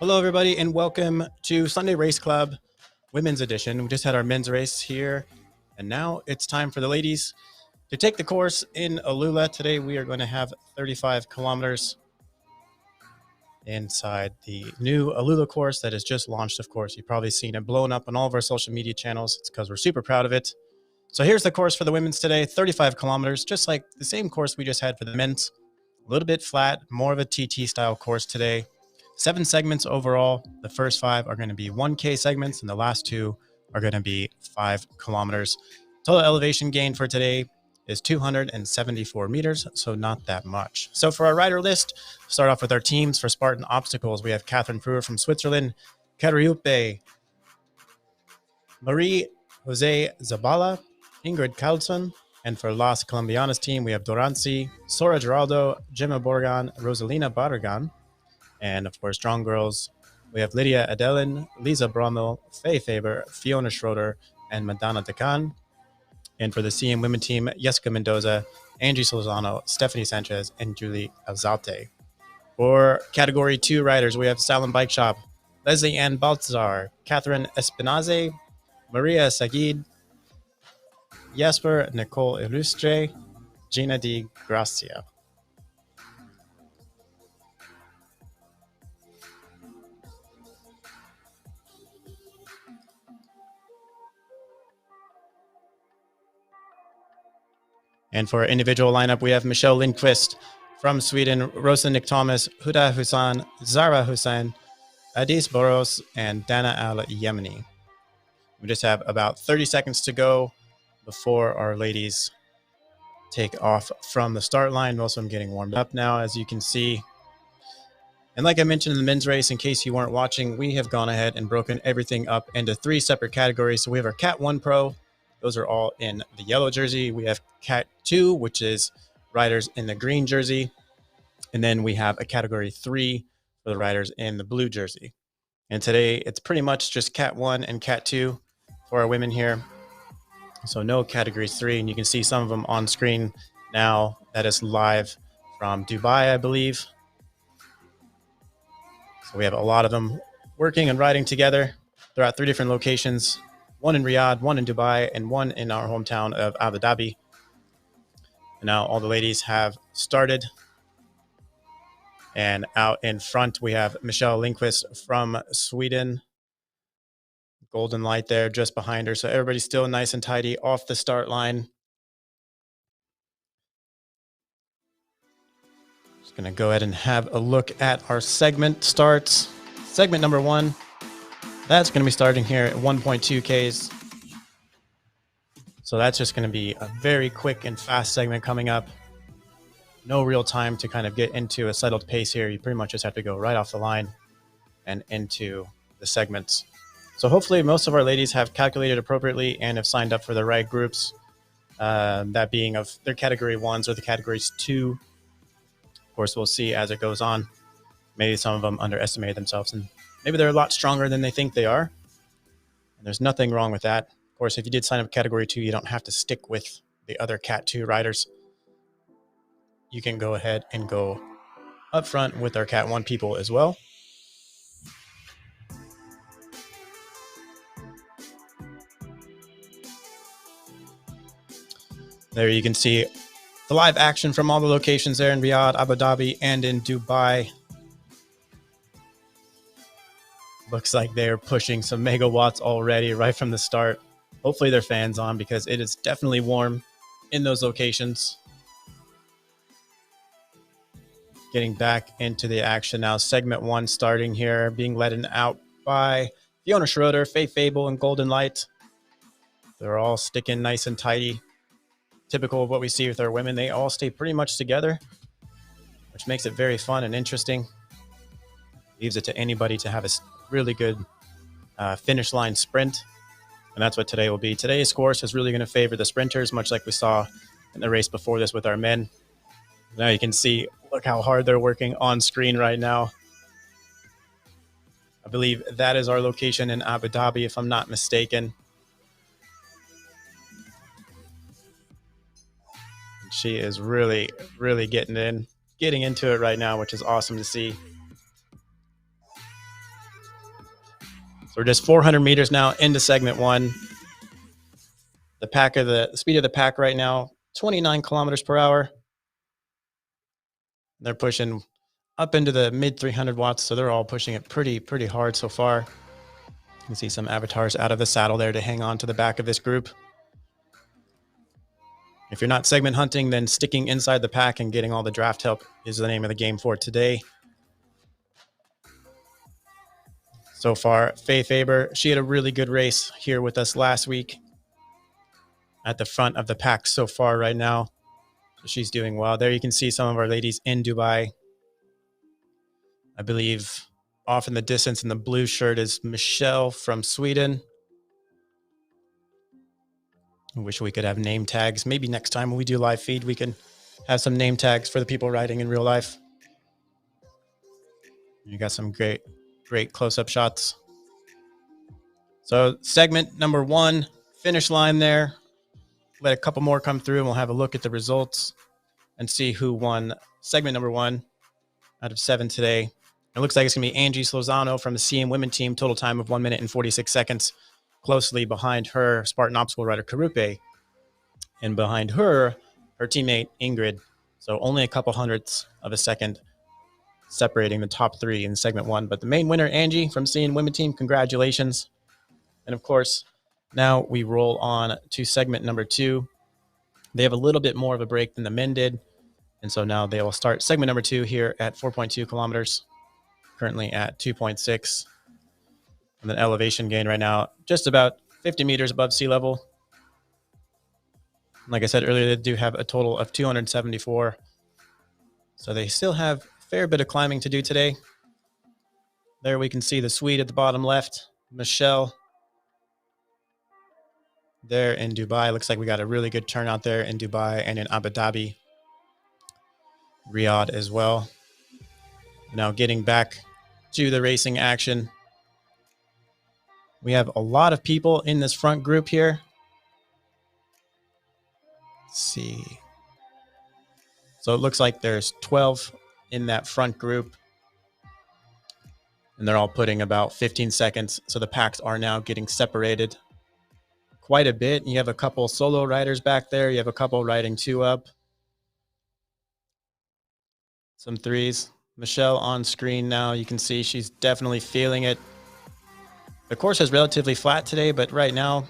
Hello, everybody, and welcome to Sunday Race Club Women's Edition. We just had our men's race here, and now it's time for the ladies to take the course in Alula. Today, we are going to have 35 kilometers inside the new Alula course that has just launched, of course. You've probably seen it blown up on all of our social media channels. It's because we're super proud of it. So here's the course for the women's today, 35 kilometers, just like the same course we just had for the men's. A little bit flat, more of a TT style course today. 7 segments overall. The first 5 are going to be 1K segments, and the last 2 are going to be 5 kilometers. Total elevation gain for today is 274 meters, so not that much. So for our rider list, start off with our teams. For Spartan Obstacles, we have Catherine Frewer from Switzerland, Cariupe, Marie Jose Zabala, Ingrid Carlson. And for Las Colombianas team, we have Dorancy, Sora Geraldo, Gemma Borgan, Rosalina Barragan. And of course, Strong Girls, we have Lydia Adelin, Lisa Brommel, Faye Faber, Fiona Schroeder, and Madonna Decan. And for the CM Women team, Jessica Mendoza, Angie Solzano, Stephanie Sanchez, and Julie Alzate. For Category 2 riders, we have Salem Bike Shop, Leslie Ann Baltzar, Catherine Espinaze, Maria Sagid, Jasper Nicole Illustre, Gina Di Gracia. And for our individual lineup, we have Michelle Lindqvist from Sweden, Rosa Nick Thomas, Huda Hussan, Zara Hussain, Adis Boros, and Dana Al Yemeni. We just have about 30 seconds to go before our ladies take off from the start line. Most of them getting warmed up now, as you can see. And like I mentioned in the men's race, in case you weren't watching, we have gone ahead and broken everything up into 3 separate categories. So we have our Cat 1 Pro. Those are all in the yellow jersey. We have Cat 2, which is riders in the green jersey. And then we have a Category 3 for the riders in the blue jersey. And today, it's pretty much just Cat 1 and Cat 2 for our women here. So no Category 3. And you can see some of them on screen now. That is live from Dubai, I believe. So we have a lot of them working and riding together. They're at 3 different locations. 1 in Riyadh, 1 in Dubai, and 1 in our hometown of Abu Dhabi. And now all the ladies have started. And out in front, we have Michelle Lindqvist from Sweden. Golden light there just behind her. So everybody's still nice and tidy off the start line. Just going to go ahead and have a look at our segment starts. Segment number 1. That's going to be starting here at 1.2 Ks. So that's just going to be a very quick and fast segment coming up. No real time to kind of get into a settled pace here. You pretty much just have to go right off the line and into the segments. So hopefully most of our ladies have calculated appropriately and have signed up for the right groups. That being of their Category 1s or the Categories 2. Of course, we'll see as it goes on. Maybe some of them underestimated themselves and maybe they're a lot stronger than they think they are. And there's nothing wrong with that. Of course, if you did sign up Category 2, you don't have to stick with the other Cat 2 riders. You can go ahead and go up front with our Cat 1 people as well. There you can see the live action from all the locations there in Riyadh, Abu Dhabi, and in Dubai. Looks like they're pushing some megawatts already right from the start. Hopefully their fans on because it is definitely warm in those locations. Getting back into the action now. Segment 1 starting here, being led out by Fiona Schroeder, Faye Fable, and Golden Light. They're all sticking nice and tidy. Typical of what we see with our women. They all stay pretty much together, which makes it very fun and interesting. Leaves it to anybody to have a really good finish line sprint. And that's what today will be. Today's course is really going to favor the sprinters, much like we saw in the race before this with our men. Now you can see, look how hard they're working on screen right now. I believe that is our location in Abu Dhabi, if I'm not mistaken. She is really, really getting into it right now, which is awesome to see. we're just 400 meters now into segment 1. The speed of the pack right now, 29 kilometers per hour. They're pushing up into the mid 300 watts, so they're all pushing it pretty hard so far. You can see some avatars out of the saddle there to hang on to the back of this group. If you're not segment hunting, then sticking inside the pack and getting all the draft help is the name of the game for today. So far, Faye Faber, she had a really good race here with us last week at the front of the pack so far right now. So she's doing well. There you can see some of our ladies in Dubai. I believe off in the distance in the blue shirt is Michelle from Sweden. I wish we could have name tags. Maybe next time when we do live feed, we can have some name tags for the people riding in real life. You got some great close-up shots. So segment number 1, finish line there. Let a couple more come through and we'll have a look at the results and see who won segment number 1 out of 7 today. It looks like it's going to be Angie Slozano from the CM Women team, total time of 1 minute and 46 seconds. Closely behind her, Spartan obstacle rider Karupe. And behind her, her teammate Ingrid. So only a couple hundredths of a second separating the top 3 in segment 1. But the main winner, Angie from CM Women team, congratulations. And of course, now we roll on to segment number 2. They have a little bit more of a break than the men did. And so now they will start segment number 2 here at 4.2 kilometers, currently at 2.6. And then elevation gain right now, just about 50 meters above sea level. Like I said earlier, they do have a total of 274. So they still have a fair bit of climbing to do today. There we can see the Swede at the bottom left, Michelle. There in Dubai. Looks like we got a really good turnout there in Dubai and in Abu Dhabi. Riyadh as well. Now getting back to the racing action. We have a lot of people in this front group here. Let's see. So it looks like there's 12 in that front group. And they're all putting about 15 seconds. So the packs are now getting separated quite a bit. You have a couple solo riders back there. You have a couple riding 2 up. Some 3s. Michelle on screen now. You can see she's definitely feeling it. The course is relatively flat today, but right now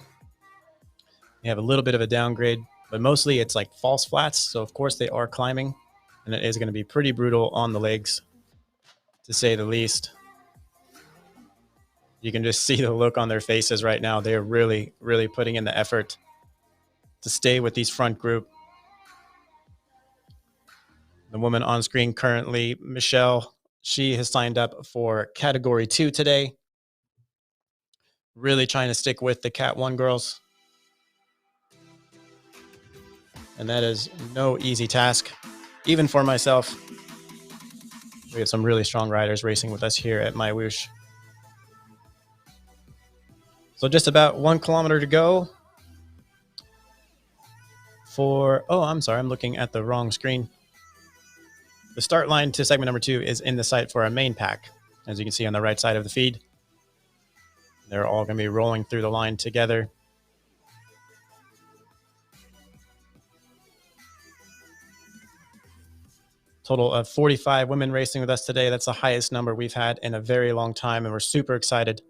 you have a little bit of a downgrade, but mostly it's like false flats. So of course they are climbing, and it is going to be pretty brutal on the legs, to say the least. You can just see the look on their faces right now. They're really putting in the effort to stay with these front group. The woman on screen currently, Michelle, she has signed up for category 2 today. Really trying to stick with the Cat 1 girls. And that is no easy task, even for myself. We have some really strong riders racing with us here at MyWhoosh. So just about 1 kilometer to go for, oh, I'm sorry, I'm looking at the wrong screen. The start line to segment number 2 is in the sight for our main pack, as you can see on the right side of the feed. They're all going to be rolling through the line together. Total of 45 women racing with us today. That's the highest number we've had in a very long time, and we're super excited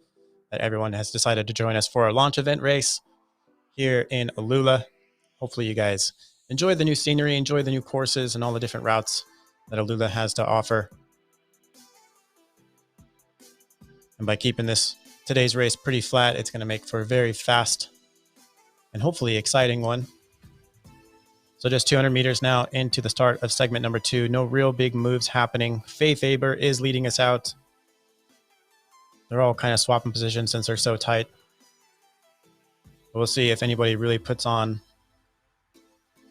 that everyone has decided to join us for our launch event race here in Alula. Hopefully you guys enjoy the new scenery, enjoy the new courses and all the different routes that Alula has to offer. And by keeping today's race pretty flat, it's going to make for a very fast and hopefully exciting one. So just 200 meters now into the start of segment number 2. No real big moves happening. Faye Faber is leading us out. They're all kind of swapping positions since they're so tight. We'll see if anybody really puts on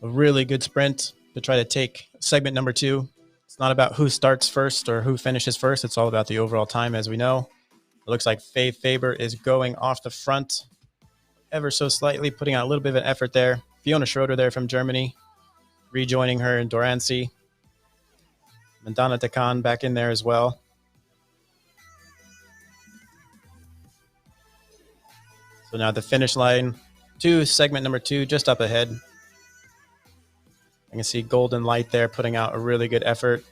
a really good sprint to try to take segment number 2. It's not about who starts first or who finishes first. It's all about the overall time, as we know. It looks like Faye Faber is going off the front ever so slightly, putting out a little bit of an effort there. Fiona Schroeder there from Germany, rejoining her in Dorancy. Mandana Takan back in there as well. So now the finish line to segment number 2, just up ahead. I can see Golden Light there putting out a really good effort.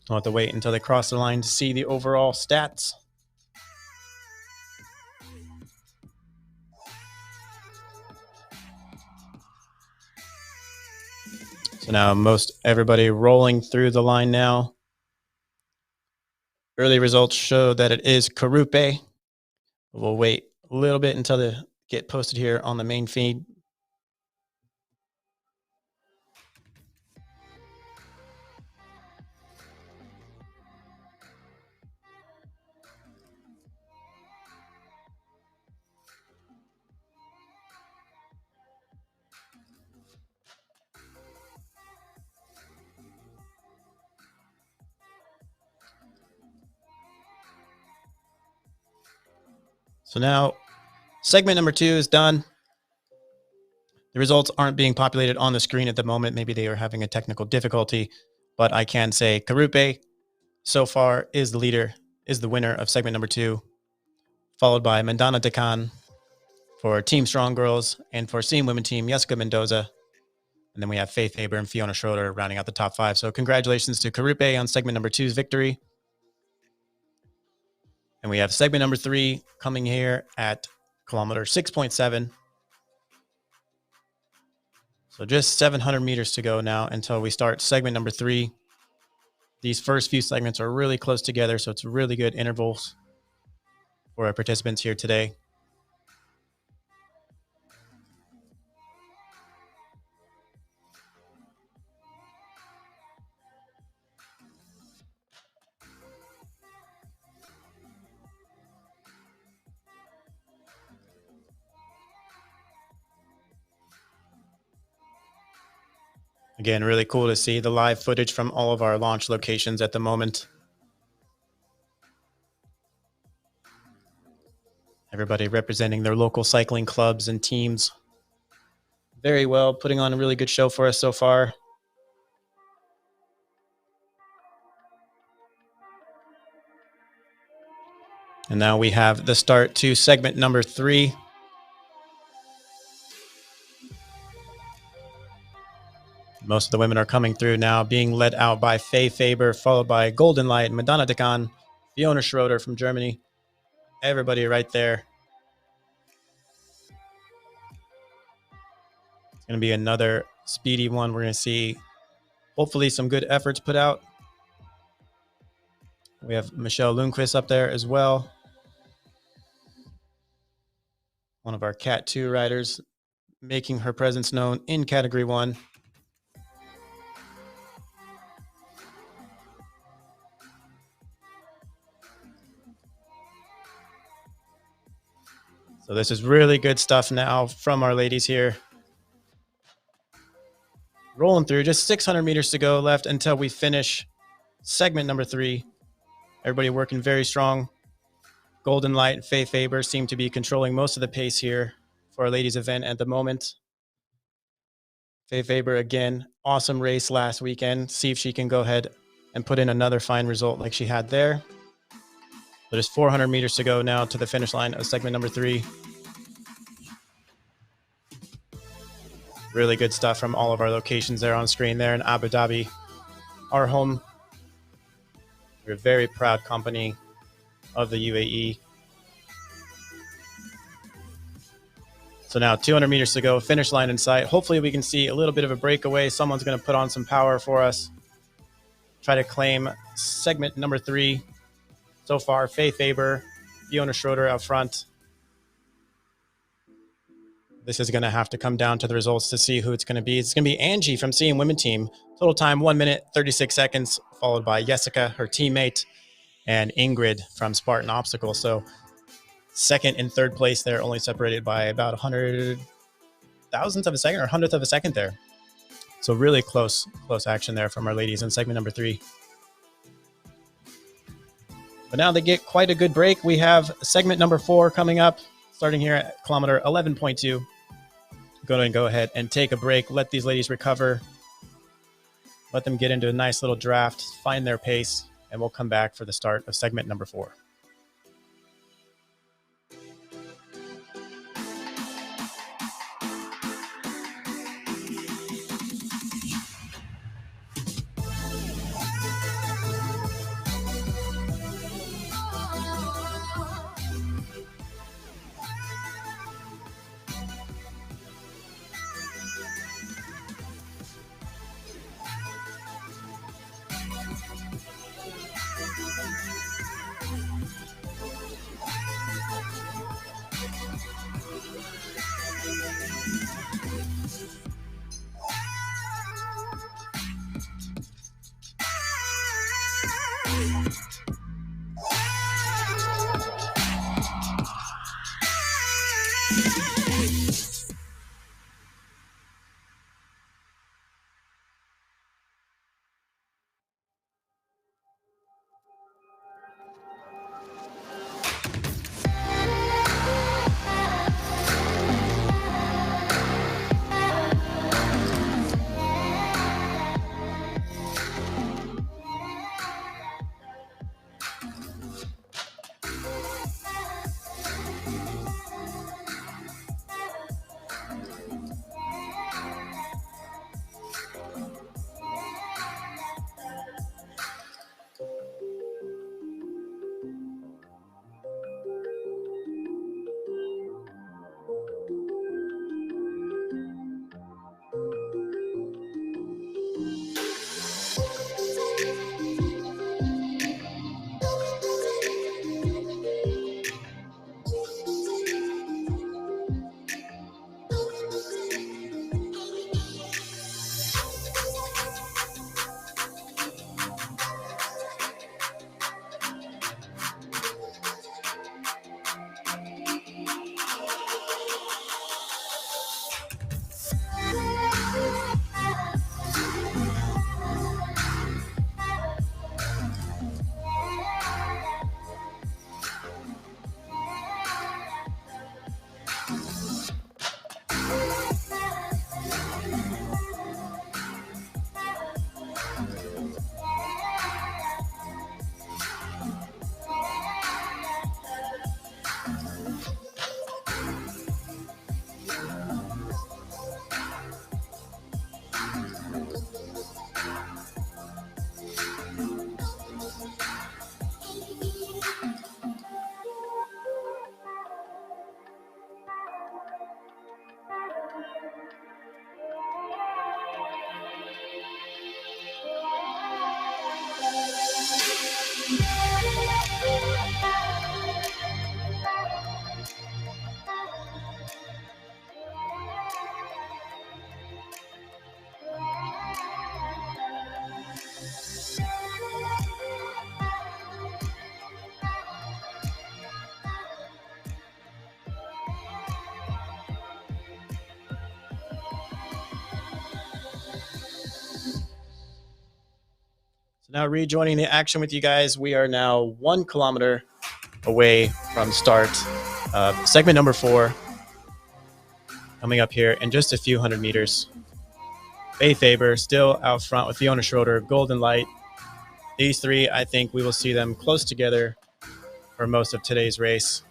I'll have to wait until they cross the line to see the overall stats. So now most everybody rolling through the line now. Early results show that it is Karupe. We'll wait a little bit until they get posted here on the main feed. So now segment number 2 is done. The results aren't being populated on the screen at the moment. Maybe they are having a technical difficulty, but I can say Karupe so far is the leader, is the winner of segment number 2, followed by Mandana Dekan for Team Strong Girls, and for Team Women Team, Jessica Mendoza. And then we have Faith Haber and Fiona Schroeder rounding out the top 5. So congratulations to Karupe on segment number 2's victory. And we have segment number 3 coming here at kilometer 6.7. So just 700 meters to go now until we start segment number 3. These first few segments are really close together, so it's really good intervals for our participants here today. Again, really cool to see the live footage from all of our launch locations at the moment. Everybody representing their local cycling clubs and teams very well, putting on a really good show for us so far. And now we have the start to segment number 3. Most of the women are coming through now, being led out by Faye Faber, followed by Golden Light, Madonna Dekan, Fiona Schroeder from Germany. Everybody right there. It's going to be another speedy one. We're going to see hopefully some good efforts put out. We have Michelle Lundqvist up there as well. One of our Cat 2 riders making her presence known in Category 1. So this is really good stuff now from our ladies here. Rolling through, just 600 meters to go left until we finish segment number 3. Everybody working very strong. Golden Light and Faye Faber seem to be controlling most of the pace here for our ladies event at the moment. Faye Faber, again, awesome race last weekend. See if she can go ahead and put in another fine result like she had there. So just 400 meters to go now to the finish line of segment number 3. Really good stuff from all of our locations there on screen there in Abu Dhabi, our home. We're a very proud company of the UAE. So now 200 meters to go, finish line in sight. Hopefully we can see a little bit of a breakaway. Someone's going to put on some power for us. Try to claim segment number 3. So far, Faye Faber, Fiona Schroeder out front. This is going to have to come down to the results to see who it's going to be. It's going to be Angie from Team Women Team. Total time 1 minute, 36 seconds, followed by Jessica, her teammate, and Ingrid from Spartan Obstacle. So second and third place there, only separated by about 100 thousandths of a second or 100th of a second there. So really close action there from our ladies in segment number 3. But now they get quite a good break. We have segment number 4 coming up, starting here at kilometer 11.2. Going to go ahead and take a break, let these ladies recover, let them get into a nice little draft, find their pace, and we'll come back for the start of segment number 4. Now rejoining the action with you guys, we are now 1 kilometer away from start of segment number 4. Coming up here in just a few hundred meters. Faye Faber still out front with Fiona Schroeder, Golden Light. These three, I think we will see them close together for most of today's race.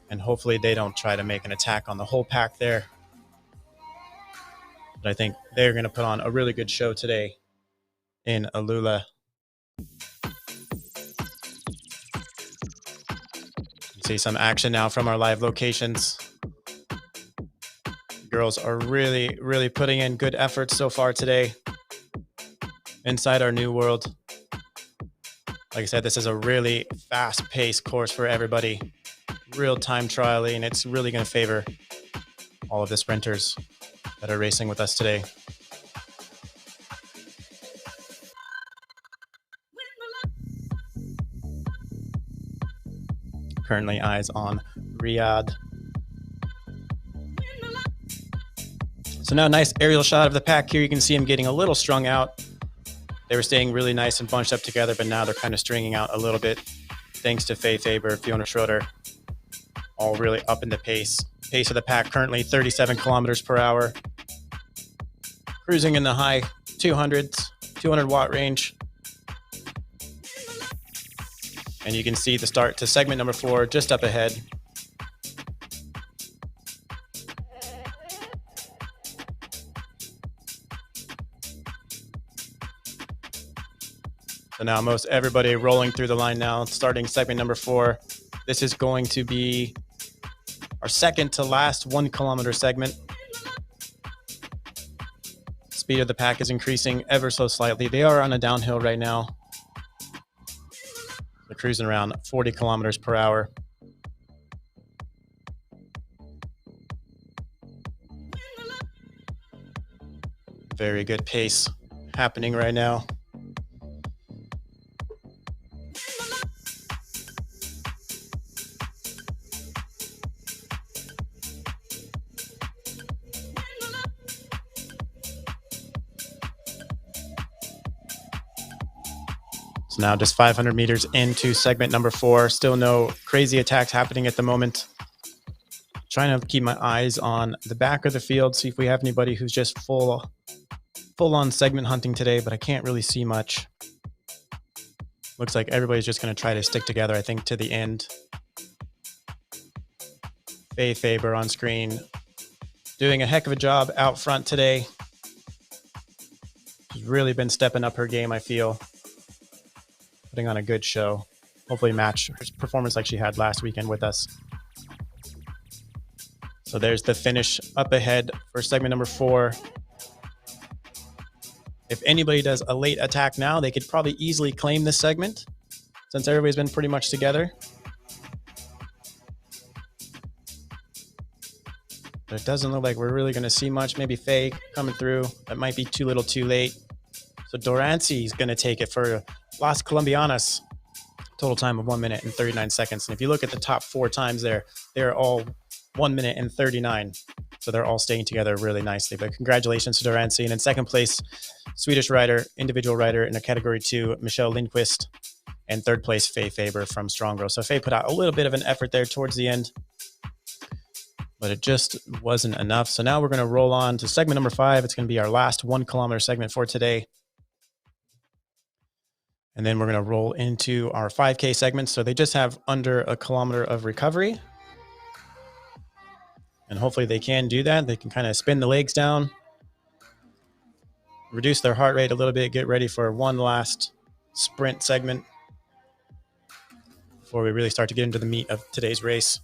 And hopefully they don't try to make an attack on the whole pack there. But I think they're going to put on a really good show today in Alula. You see some action now from our live locations. Girls are really, really putting in good efforts so far today inside our new world. Like I said, this is a really fast-paced course for everybody. Real time trialing, and it's really going to favor all of the sprinters that are racing with us today. Currently eyes on Riyadh. So now a nice aerial shot of the pack here. You can see them getting a little strung out. They were staying really nice and bunched up together, but now they're kind of stringing out a little bit thanks to Faye Faber, Fiona Schroeder, all really up in the pace. Pace of the pack currently 37 kilometers per hour. Cruising in the high 200s, 200 watt range. And you can see the start to segment number 4 just up ahead. So now most everybody rolling through the line now, starting segment number 4. This is going to be our second to last 1 kilometer segment. Speed of the pack is increasing ever so slightly. They are on a downhill right now. They're cruising around 40 kilometers per hour. Very good pace happening right now. So now just 500 meters into segment number 4. Still no crazy attacks happening at the moment. Trying to keep my eyes on the back of the field, see if we have anybody who's just full on segment hunting today, but I can't really see much. Looks like everybody's just going to try to stick together, I think, to the end. Faye Faber on screen, doing a heck of a job out front today. She's really been stepping up her game, I feel. Putting on a good show. Hopefully match her performance like she had last weekend with us. So there's the finish up ahead for segment number 4. If anybody does a late attack now, they could probably easily claim this segment since everybody's been pretty much together. But it doesn't look like we're really going to see much. Maybe Faye coming through. That might be too little too late. So Dorancy is going to take it for Las Colombianas. Total time of 1 minute and 39 seconds. And if you look at the top 4 times there, they're all 1 minute and 39. So they're all staying together really nicely. But congratulations to Dorancy. And in second place, Swedish rider, individual rider in a category 2, Michelle Lindqvist. And third place, Faye Faber from Strong Girl. So Faye put out a little bit of an effort there towards the end, but it just wasn't enough. So now we're going to roll on to segment number 5. It's going to be our last 1 kilometer segment for today. And then we're going to roll into our 5K segments. So they just have under a kilometer of recovery. And hopefully they can do that. They can kind of spin the legs down, reduce their heart rate a little bit, get ready for one last sprint segment before we really start to get into the meat of today's race.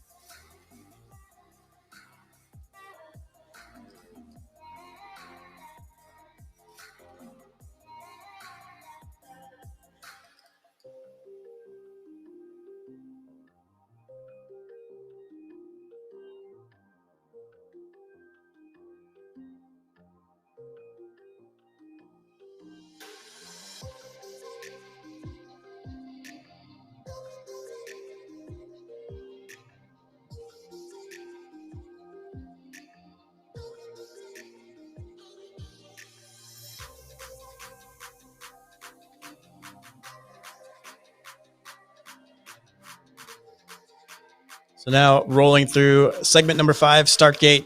So now rolling through segment number 5, start gate.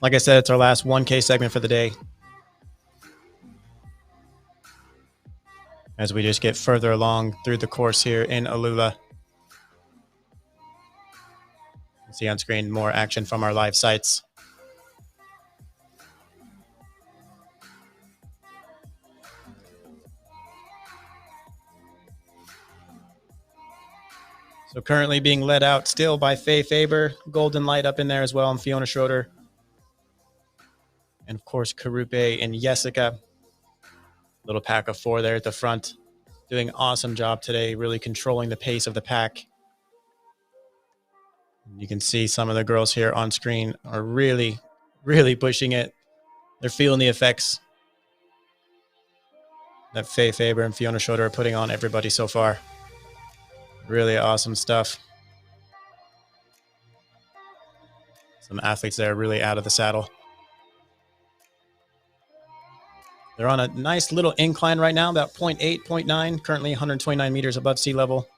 Like I said, it's our last 1K segment for the day. As we just get further along through the course here in Alula. You see on screen more action from our live sites. So currently being led out still by Faye Faber, Golden Light up in there as well, and Fiona Schroeder. And of course, Karupe and Jessica. Little pack of 4 there at the front. Doing an awesome job today, really controlling the pace of the pack. You can see some of the girls here on screen are really, really pushing it. They're feeling the effects that Faye Faber and Fiona Schroeder are putting on everybody so far. Really awesome stuff. Some athletes there really out of the saddle. They're on a nice little incline right now, about 0.8, 0.9, currently 129 meters above sea level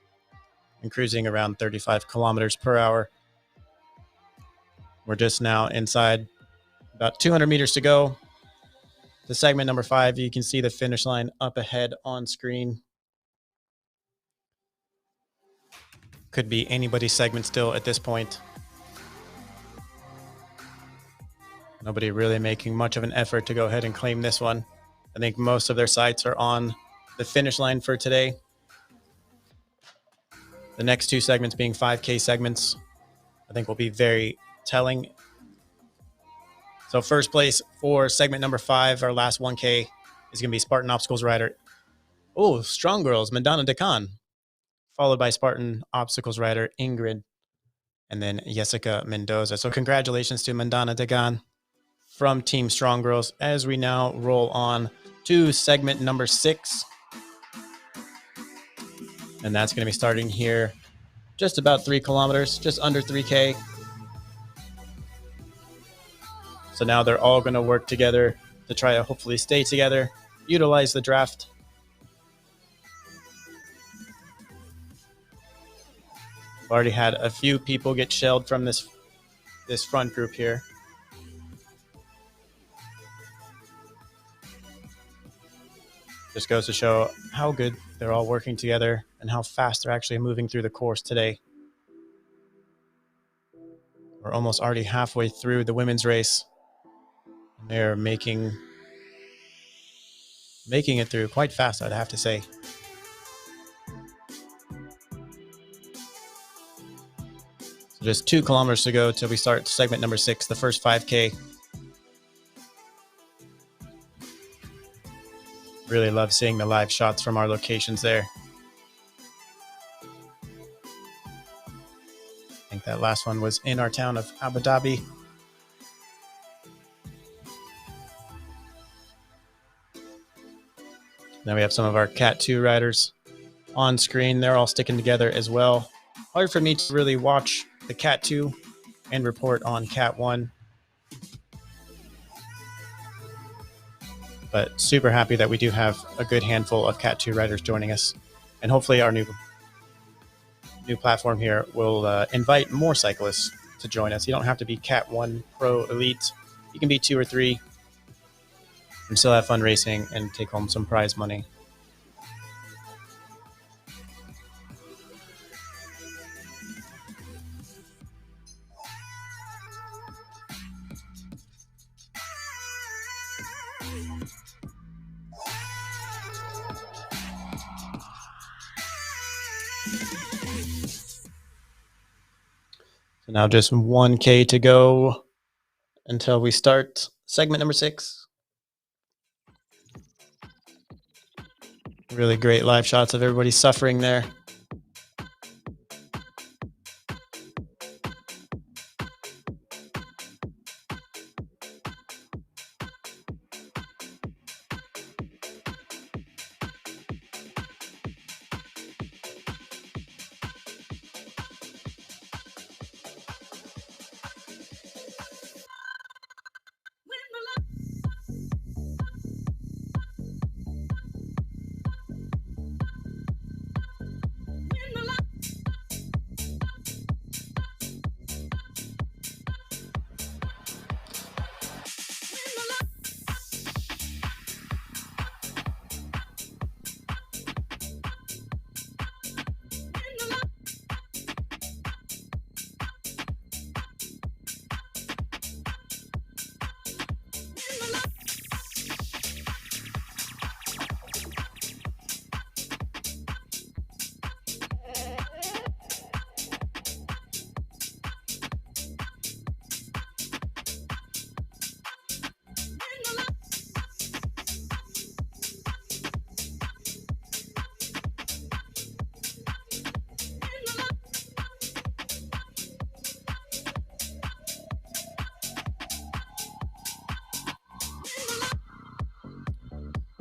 and cruising around 35 kilometers per hour. We're just now inside about 200 meters to go. The segment number 5, you can see the finish line up ahead on screen. Could be anybody's segment still at this point. Nobody really making much of an effort to go ahead and claim this one. I think most of their sights are on the finish line for today. The next 2 segments being 5K segments, I think will be very telling. So first place for segment number 5, our last 1K, is going to be Spartan Obstacles rider. Oh, Strong Girls, Madonna Decan. Followed by Spartan Obstacles rider Ingrid, and then Jessica Mendoza. So congratulations to Madonna Degan from Team Strong Girls as we now roll on to segment number 6. And that's going to be starting here just about 3 kilometers, just under 3K. So now they're all going to work together to try to hopefully stay together, utilize the draft. We've already had a few people get shelled from this front group here. Just goes to show how good they're all working together and how fast they're actually moving through the course today. We're almost already halfway through the women's race. They're making it through quite fast, I'd have to say. So just 2 kilometers to go till we start segment number 6, the first 5K. Really love seeing the live shots from our locations there. I think that last one was in our town of Abu Dhabi. Now we have some of our Cat 2 riders on screen. They're all sticking together as well. Hard for me to really watch the Cat 2 and report on Cat 1. But super happy that we do have a good handful of Cat 2 riders joining us. And hopefully our new platform here will invite more cyclists to join us. You don't have to be Cat 1 Pro Elite. You can be 2 or 3 and still have fun racing and take home some prize money. So now just 1K to go until we start segment number 6. Really great live shots of everybody suffering there.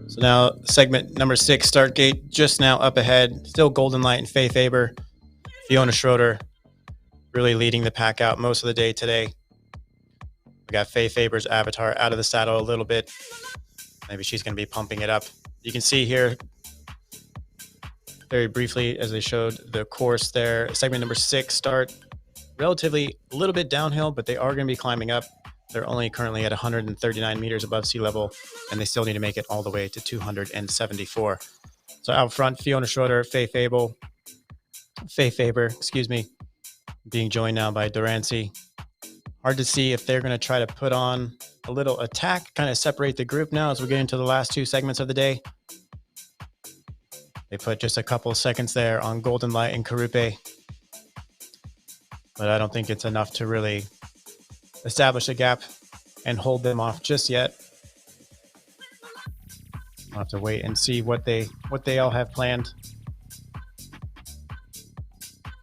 So now segment number 6, start gate, just now up ahead. Still Golden Light and Faye Faber. Fiona Schroeder really leading the pack out most of the day today. We got Faye Faber's avatar out of the saddle a little bit. Maybe she's going to be pumping it up. You can see here very briefly as they showed the course there. Segment number 6 start relatively a little bit downhill, but they are going to be climbing up. They're only currently at 139 meters above sea level, and they still need to make it all the way to 274. So out front, Fiona Schroeder, Faye Faber, being joined now by Durancy. Hard to see if they're going to try to put on a little attack, kind of separate the group now as we get into the last 2 segments of the day. They put just a couple of seconds there on Golden Light and Karupe, but I don't think it's enough to really establish a gap and hold them off just yet. I'll have to wait and see what they all have planned.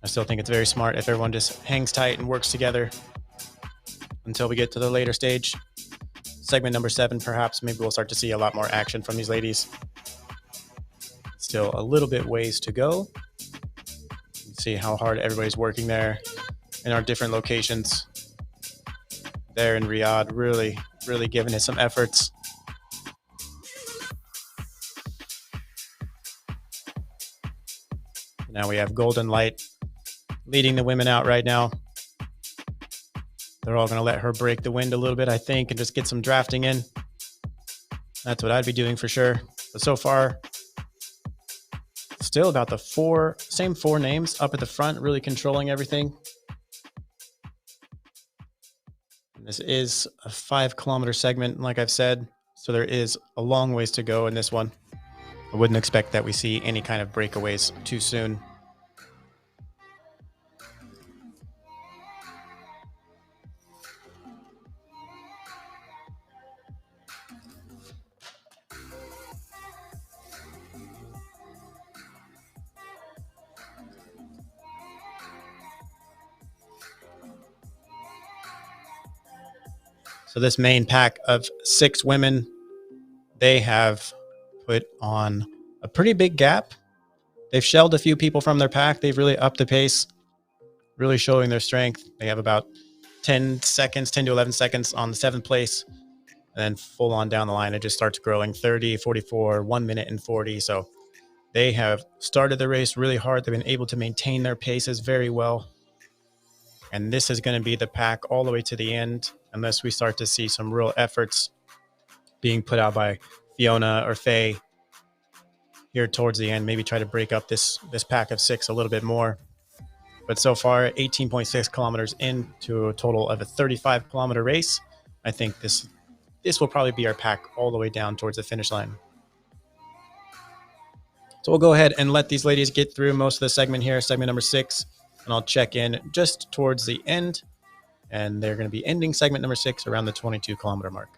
I still think it's very smart if everyone just hangs tight and works together until we get to the later stage. Segment number 7, perhaps, maybe we'll start to see a lot more action from these ladies. Still a little bit ways to go. See how hard everybody's working there in our different locations. There in Riyadh, really giving it some efforts. Now we have Golden Light leading the women out right now. They're all going to let her break the wind a little bit, I think, and just get some drafting in. That's what I'd be doing for sure. But so far, still about the same four names up at the front, really controlling everything. And this is a 5-kilometer segment, like I've said, so there is a long ways to go in this one. I wouldn't expect that we see any kind of breakaways too soon. So this main pack of 6 women, they have put on a pretty big gap. They've shelled a few people from their pack. They've really upped the pace, really showing their strength. They have about 10 to 11 seconds on the 7th place. And then full on down the line, it just starts growing 30, 44, 1 minute and 40. So they have started the race really hard. They've been able to maintain their paces very well. And this is going to be the pack all the way to the end, unless we start to see some real efforts being put out by Fiona or Faye here towards the end. Maybe try to break up this pack of 6 a little bit more. But so far, 18.6 kilometers into a total of a 35-kilometer race. I think this will probably be our pack all the way down towards the finish line. So we'll go ahead and let these ladies get through most of the segment here, segment number 6, and I'll check in just towards the end. And they're going to be ending segment number 6 around the 22-kilometer mark.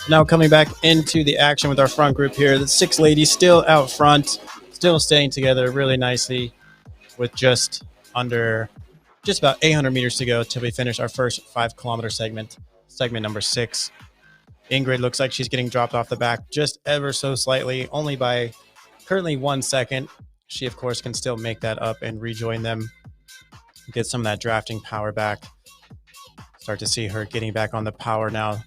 Now coming back into the action with our front group here. The 6 ladies still out front, still staying together really nicely with just about 800 meters to go till we finish our first 5 kilometer segment number 6. Ingrid looks like she's getting dropped off the back just ever so slightly, only by currently 1 second. She, of course, can still make that up and rejoin them, get some of that drafting power back. Start to see her getting back on the power now.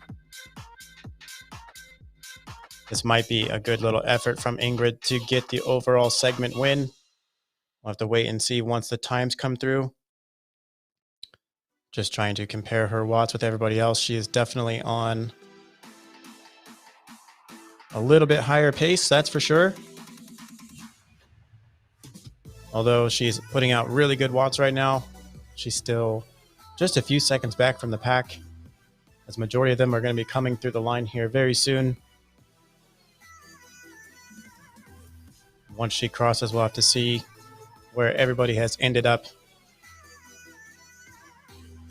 This might be a good little effort from Ingrid to get the overall segment win. We'll have to wait and see once the times come through. Just trying to compare her watts with everybody else. She is definitely on a little bit higher pace, that's for sure. Although she's putting out really good watts right now, she's still just a few seconds back from the pack, as majority of them are going to be coming through the line here very soon. Once she crosses, we'll have to see where everybody has ended up.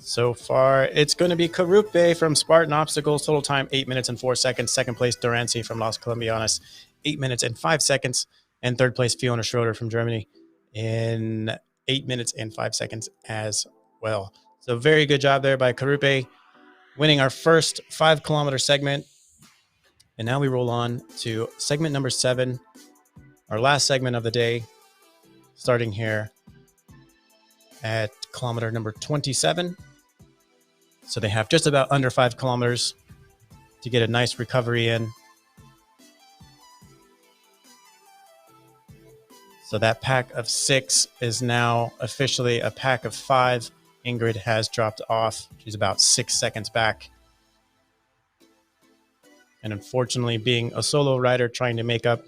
So far, it's going to be Carupe from Spartan Obstacles. Total time, 8 minutes and 4 seconds. Second place, Durancy from Las Colombianas, 8 minutes and 5 seconds. And third place, Fiona Schroeder from Germany in 8 minutes and 5 seconds as well. So very good job there by Carupe, winning our first 5 kilometer segment. And now we roll on to segment number 7, our last segment of the day, starting here at kilometer number 27. So they have just about under 5 kilometers to get a nice recovery in. So that pack of 6 is now officially a pack of 5. Ingrid has dropped off. She's about 6 seconds back. And unfortunately, being a solo rider, trying to make up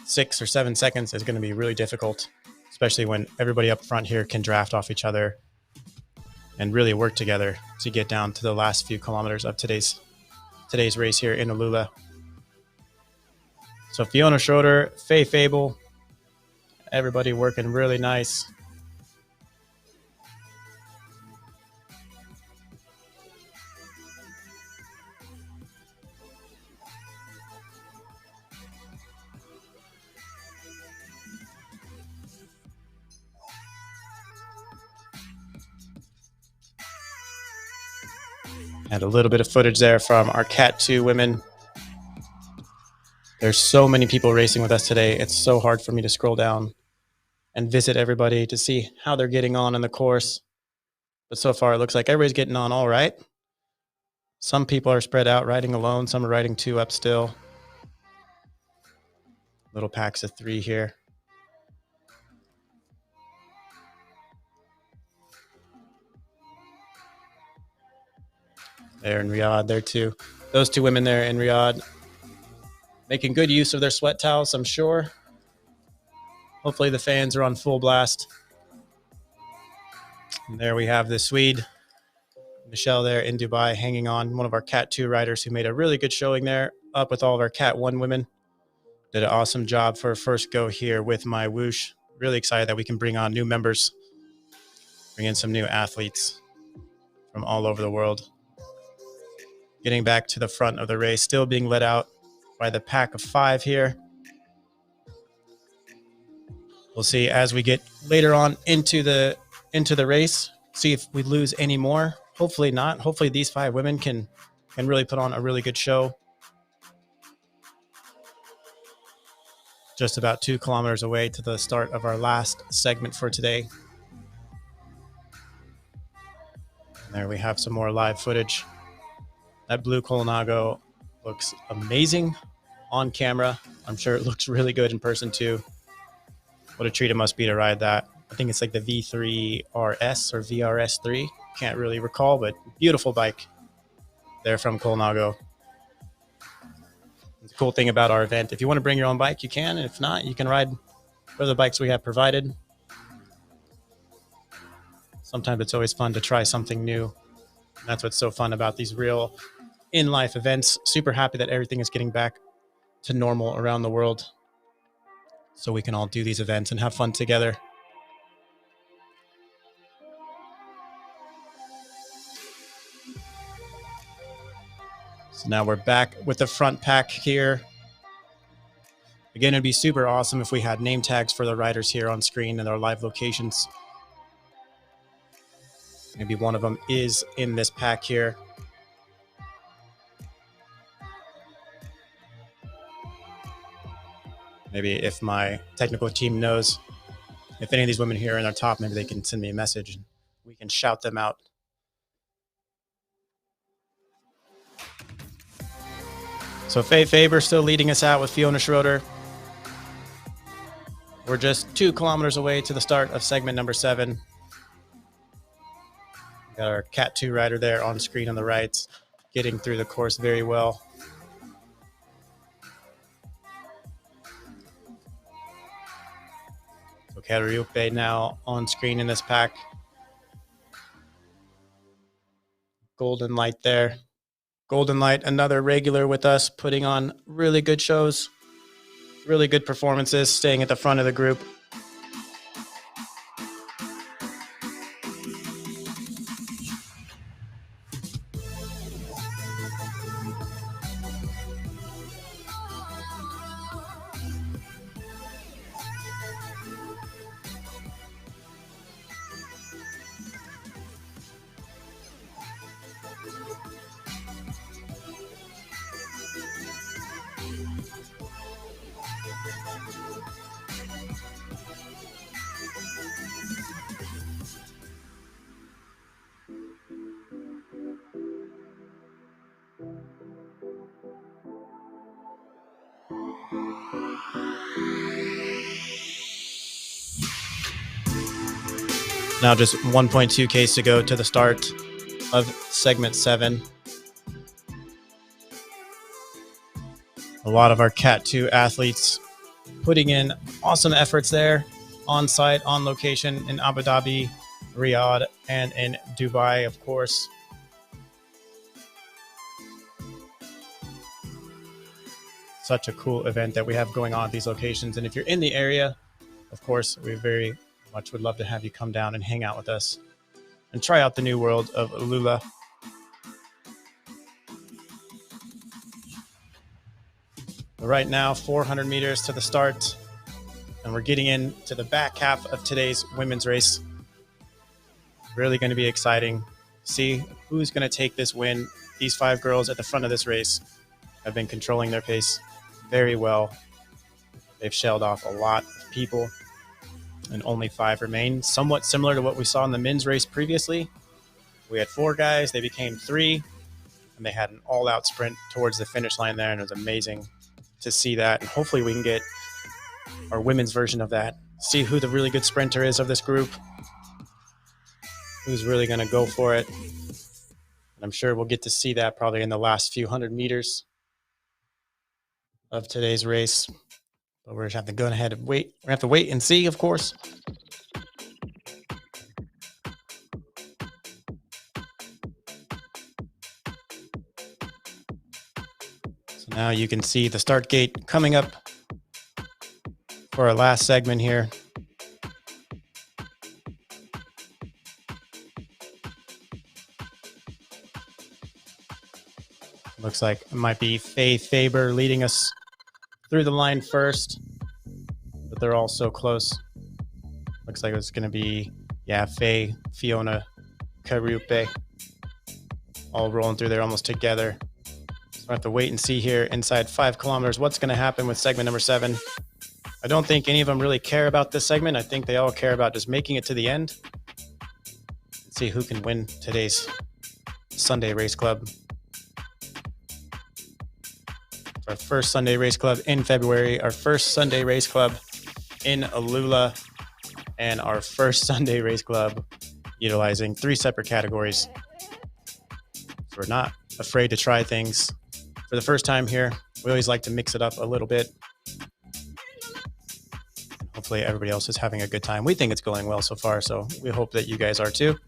6 or 7 seconds is going to be really difficult, especially when everybody up front here can draft off each other and really work together to get down to the last few kilometers of today's race here in Alula. So Fiona Schroeder, Faye Fable, everybody working really nice. And a little bit of footage there from our Cat 2 women. There's so many people racing with us today. It's so hard for me to scroll down and visit everybody to see how they're getting on in the course. But so far, it looks like everybody's getting on all right. Some people are spread out riding alone. Some are riding 2 up still. Little packs of 3 here. There in Riyadh, there too. Those 2 women there in Riyadh making good use of their sweat towels, I'm sure. Hopefully the fans are on full blast. And there we have the Swede, Michelle there in Dubai, hanging on, one of our Cat 2 riders who made a really good showing there, up with all of our Cat 1 women. Did an awesome job for a first go here with MyWhoosh. Really excited that we can bring on new members, bring in some new athletes from all over the world. Getting back to the front of the race, still being led out by the pack of 5 here. We'll see as we get later on into the race, see if we lose any more. Hopefully not. Hopefully these 5 women can really put on a really good show. Just about 2 kilometers away to the start of our last segment for today. And there we have some more live footage. That blue Colnago looks amazing on camera. I'm sure it looks really good in person too. What a treat it must be to ride that. I think it's like the V3 RS or VRS3. Can't really recall, but beautiful bike there from Colnago. The cool thing about our event, if you want to bring your own bike, you can. And if not, you can ride one of the bikes we have provided. Sometimes it's always fun to try something new. And that's what's so fun about these real in-life events. Super happy that everything is getting back to normal around the world, so we can all do these events and have fun together. So now we're back with the front pack here. Again, it'd be super awesome if we had name tags for the riders here on screen and their live locations. Maybe one of them is in this pack here. Maybe if my technical team knows if any of these women here are in our top, maybe they can send me a message and we can shout them out. So Faye Faber still leading us out with Fiona Schroeder. We're just 2 kilometers away to the start of segment number 7. Got our Cat 2 rider there on screen on the right, getting through the course very well. So Kariupe now on screen in this pack. Golden Light there. Golden Light, another regular with us, putting on really good shows, really good performances, staying at the front of the group. Now just 1.2 Ks to go to the start of segment 7. A lot of our Cat 2 athletes putting in awesome efforts there, on site, on location in Abu Dhabi, Riyadh, and in Dubai, of course. Such a cool event that we have going on at these locations. And if you're in the area, of course, we very much would love to have you come down and hang out with us and try out the new world of Lula. Right now, 400 meters to the start, and we're getting into the back half of today's women's race. Really going to be exciting. See who's going to take this win. These 5 girls at the front of this race have been controlling their pace very well. They've shelled off a lot of people, and only 5 remain. Somewhat similar to what we saw in the men's race previously. We had 4 guys, they became 3, and they had an all-out sprint towards the finish line there, and it was amazing to see that. And hopefully we can get our women's version of that. See who the really good sprinter is of this group. Who's really going to go for it. And I'm sure we'll get to see that probably in the last few hundred meters of today's race. But we're just have to go ahead and wait. We have to wait and see, of course. So now you can see the start gate coming up for our last segment here. Looks like it might be Faye Faber leading us through the line first, but they're all so close. Looks like it's going to be, Faye, Fiona, Kariupe, all rolling through there almost together. So we have to wait and see here inside 5 kilometers what's going to happen with segment number 7. I don't think any of them really care about this segment. I think they all care about just making it to the end. Let's see who can win today's Sunday Race Club. Our first Sunday Race Club in February, our first Sunday Race Club in Alula, and our first Sunday Race Club utilizing 3 separate categories. So we're not afraid to try things. For the first time here, we always like to mix it up a little bit. Hopefully everybody else is having a good time. We think it's going well so far, so we hope that you guys are too.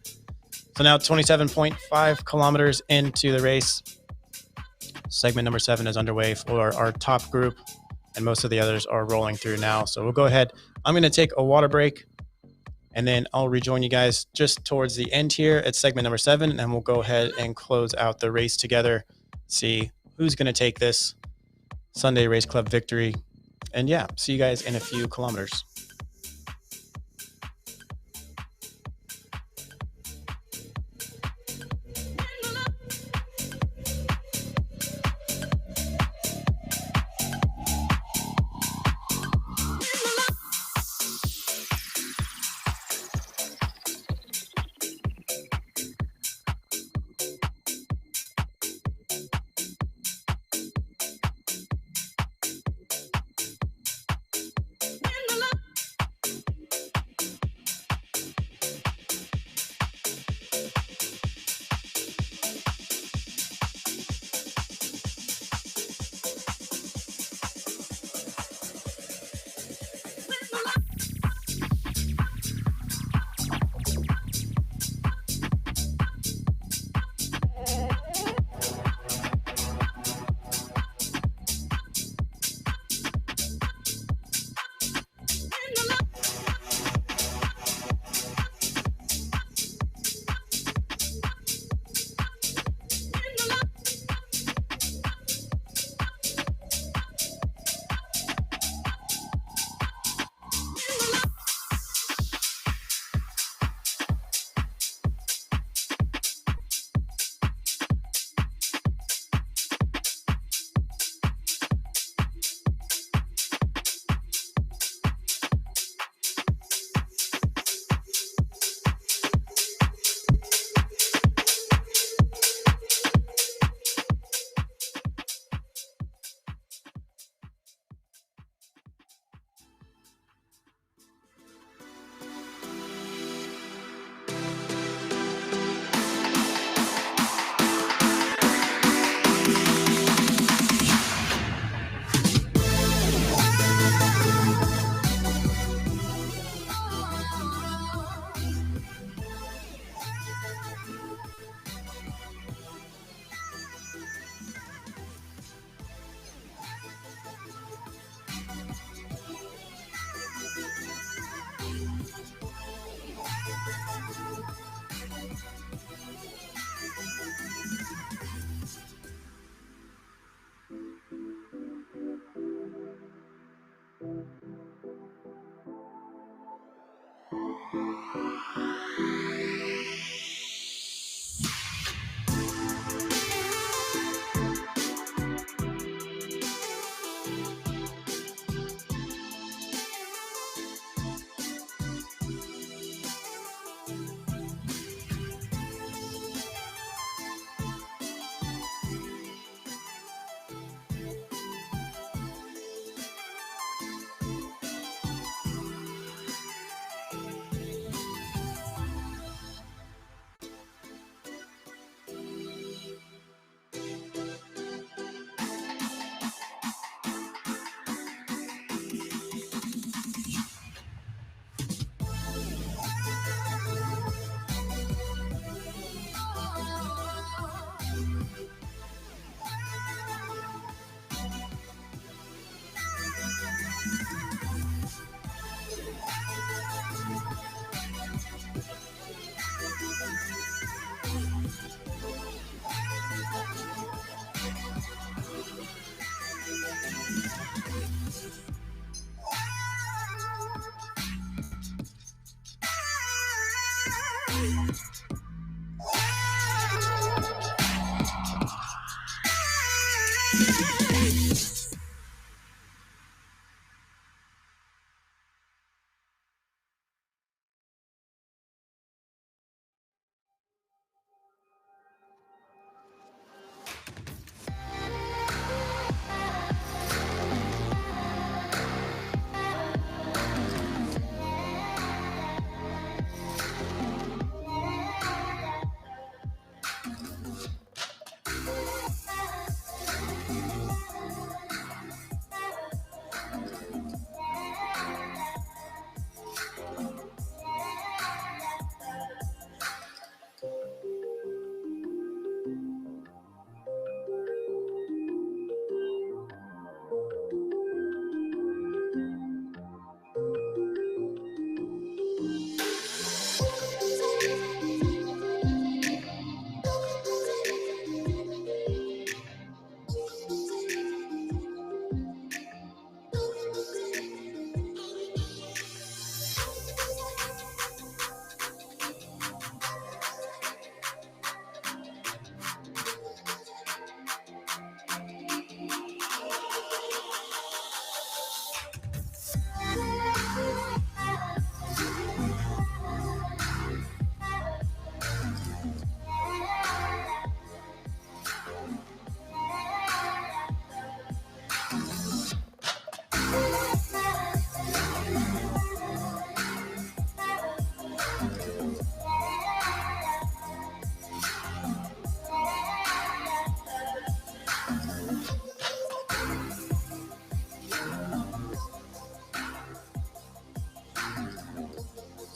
So now 27.5 kilometers into the race. Segment number 7 is underway for our top group, and most of the others are rolling through now. So we'll go ahead. I'm going to take a water break, and then I'll rejoin you guys just towards the end here at segment number 7, and we'll go ahead and close out the race together, see who's going to take this Sunday Race Club victory. And yeah, see you guys in a few kilometers.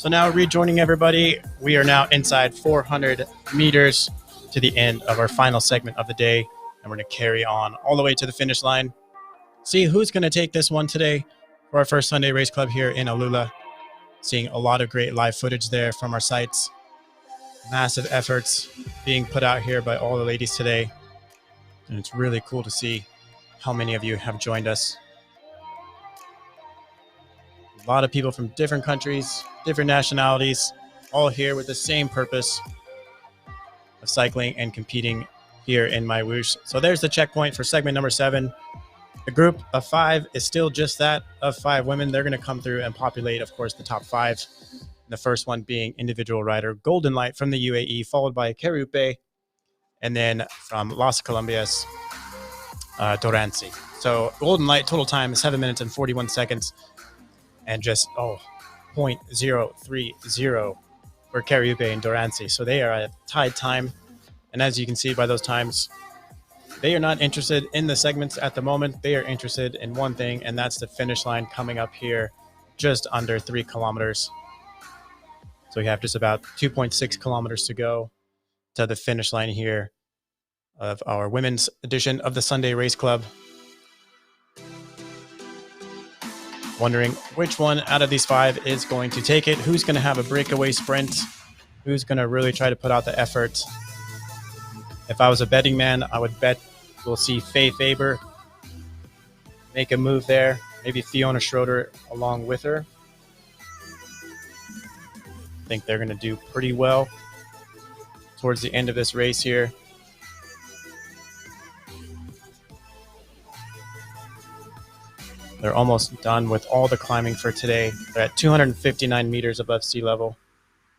So now rejoining everybody, we are now inside 400 meters to the end of our final segment of the day, and we're going to carry on all the way to the finish line. See who's going to take this one today for our first Sunday Race Club here in Alula. Seeing a lot of great live footage there from our sites. Massive efforts being put out here by all the ladies today. And it's really cool to see how many of you have joined us. A lot of people from different countries, different nationalities, all here with the same purpose of cycling and competing here in MyWhoosh. So there's the checkpoint for segment number 7. The group of 5 is still just that, of 5 women. They're going to come through and populate, of course, the top 5. The first one being individual rider Golden Light from the UAE, followed by Cariupe, and then from Las Colombias, Dorancy. So Golden Light total time is 7 minutes and 41 seconds. And just 0.030 for Cariupe and Dorancy. So they are at tied time. And as you can see by those times, they are not interested in the segments at the moment. They are interested in one thing, and that's the finish line coming up here just under 3 kilometers. So we have just about 2.6 kilometers to go to the finish line here of our women's edition of the Sunday Race Club. Wondering which one out of these 5 is going to take it. Who's going to have a breakaway sprint? Who's going to really try to put out the effort? If I was a betting man, I would bet we'll see Faye Faber make a move there. Maybe Fiona Schroeder along with her. I think they're going to do pretty well towards the end of this race here. They're almost done with all the climbing for today. They're at 259 meters above sea level.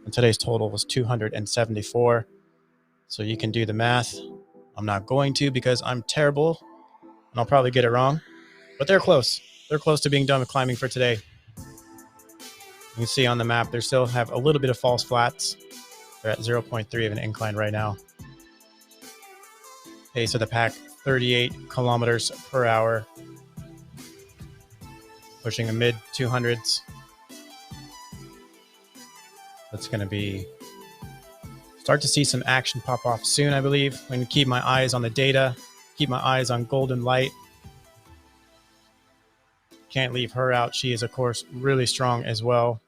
And today's total was 274. So you can do the math. I'm not going to because I'm terrible and I'll probably get it wrong. But they're close. They're close to being done with climbing for today. You can see on the map, they still have a little bit of false flats. They're at 0.3 of an incline right now. Pace of the pack, 38 kilometers per hour. Pushing the mid 200s. That's going to be start to see some action pop off soon, I believe. I'm going to keep my eyes on the data, keep my eyes on Golden Light. Can't leave her out. She is, of course, really strong as well.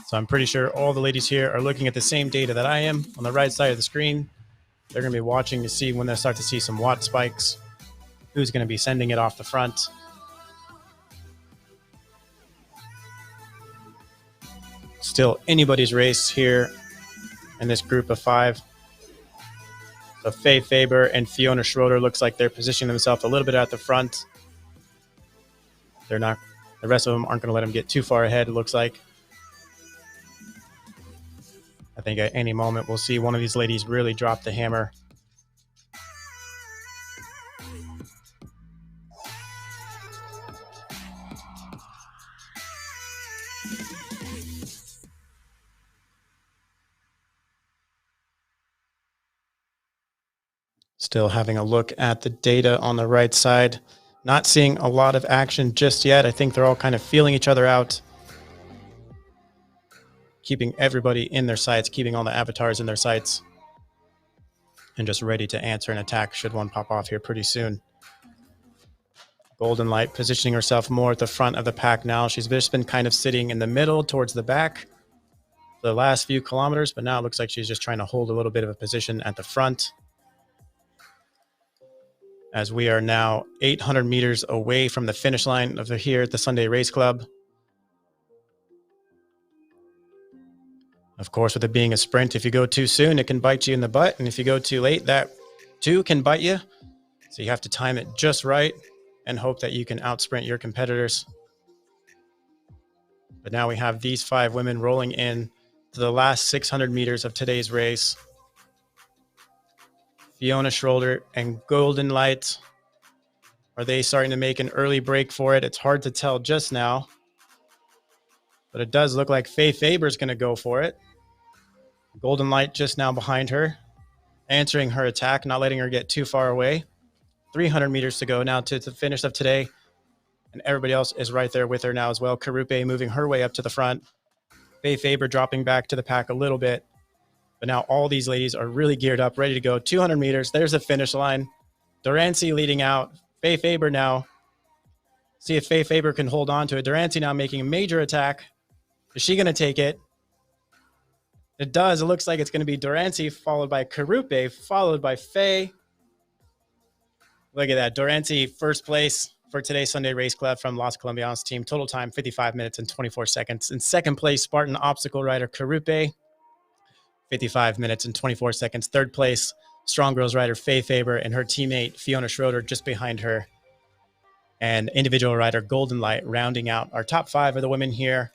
So I'm pretty sure all the ladies here are looking at the same data that I am on the right side of the screen. They're going to be watching to see when they start to see some watt spikes. Who's going to be sending it off the front? Still anybody's race here in this group of 5. So Faye Faber and Fiona Schroeder looks like they're positioning themselves a little bit at the front. They're not. The rest of them aren't going to let them get too far ahead, it looks like. I think at any moment we'll see one of these ladies really drop the hammer. Still having a look at the data on the right side. Not seeing a lot of action just yet. I think they're all kind of feeling each other out. Keeping everybody in their sights, keeping all the avatars in their sights. And just ready to answer an attack should one pop off here pretty soon. Golden Light positioning herself more at the front of the pack now. She's just been kind of sitting in the middle towards the back for the last few kilometers, but now it looks like she's just trying to hold a little bit of a position at the front. As we are now 800 meters away from the finish line of here at the Sunday Race Club. Of course, with it being a sprint, if you go too soon, it can bite you in the butt. And if you go too late, that too can bite you. So you have to time it just right and hope that you can outsprint your competitors. But now we have these 5 women rolling in to the last 600 meters of today's race. Fiona Schroeder and Golden Light. Are they starting to make an early break for it? It's hard to tell just now. But it does look like Faye Faber's going to go for it. Golden Light just now behind her. Answering her attack, not letting her get too far away. 300 meters to go now to the finish of today. and everybody else is right there with her now as well. Karupe moving her way up to the front. Faye Faber dropping back to the pack a little bit. But now all these ladies are really geared up, ready to go. 200 meters. There's the finish line. Durante leading out. Faye Faber now. See if Faye Faber can hold on to it. Durante now making a major attack. Is she going to take it? It does. It looks like it's going to be Durante, followed by Karupe, followed by Faye. Look at that. Durante, first place for today's Sunday Race Club from Las Colombianas team. Total time, 55 minutes and 24 seconds. In second place, Spartan obstacle rider Karupe, 55 minutes and 24 seconds. Third place, Strong Girls rider Faye Faber and her teammate Fiona Schroeder just behind her. And individual rider Golden Light rounding out our top 5 of the women here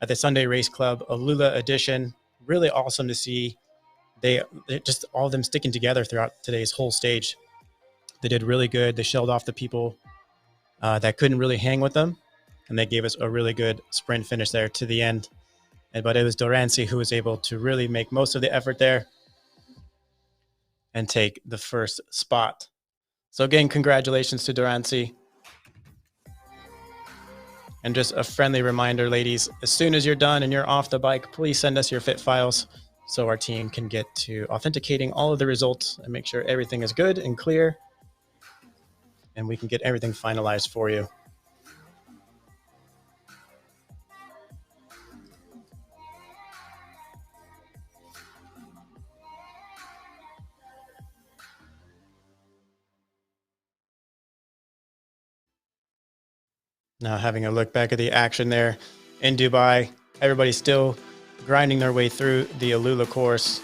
at the Sunday Race Club Alula edition. Really awesome to see. They just all of them sticking together throughout today's whole stage. They did really good. They shelled off the people that couldn't really hang with them, and they gave us a really good sprint finish there to the end. But it was Durante who was able to really make most of the effort there and take the first spot. So again, congratulations to Durante. And just a friendly reminder, ladies, as soon as you're done and you're off the bike, please send us your fit files so our team can get to authenticating all of the results and make sure everything is good and clear, and we can get everything finalized for you. Now having a look back at the action there in Dubai, everybody's still grinding their way through the Alula course.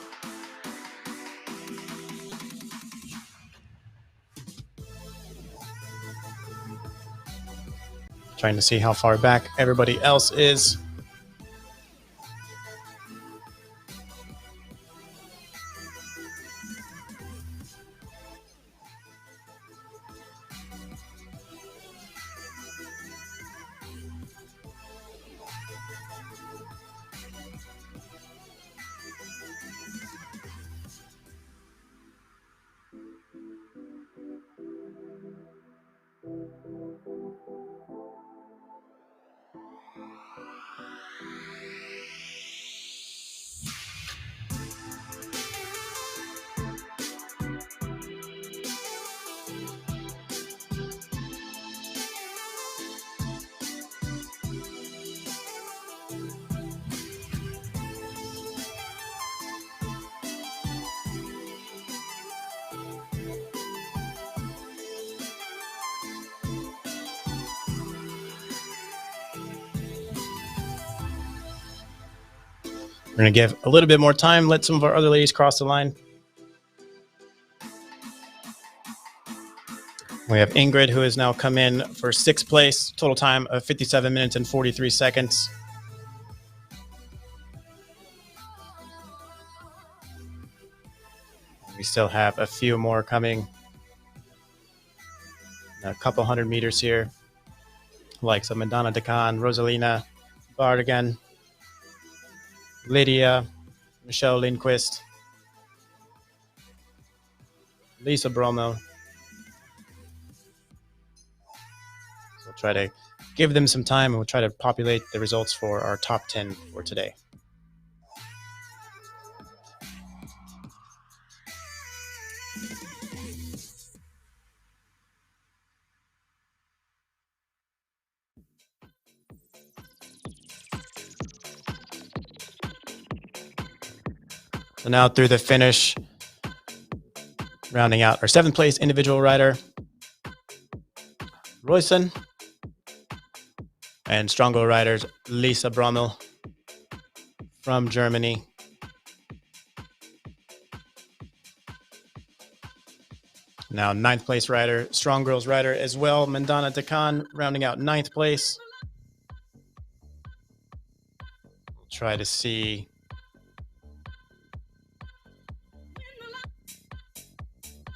Trying to see how far back everybody else is. We're going to give a little bit more time, let some of our other ladies cross the line. We have Ingrid, who has now come in for 6th place, total time of 57 minutes and 43 seconds. We still have a few more coming. A couple hundred meters here, like some Madonna Decan, Rosalina, Bardigan, Lydia, Michelle Lindquist, Lisa Bromo. So we'll try to give them some time and we'll try to populate the results for our top 10 for today. So now through the finish, rounding out our 7th place individual rider, Royson, and Strongbow riders Lisa Brommel from Germany. Now 9th place rider, Strong Girls rider as well, Mandana Dekan, rounding out 9th place. We'll try to see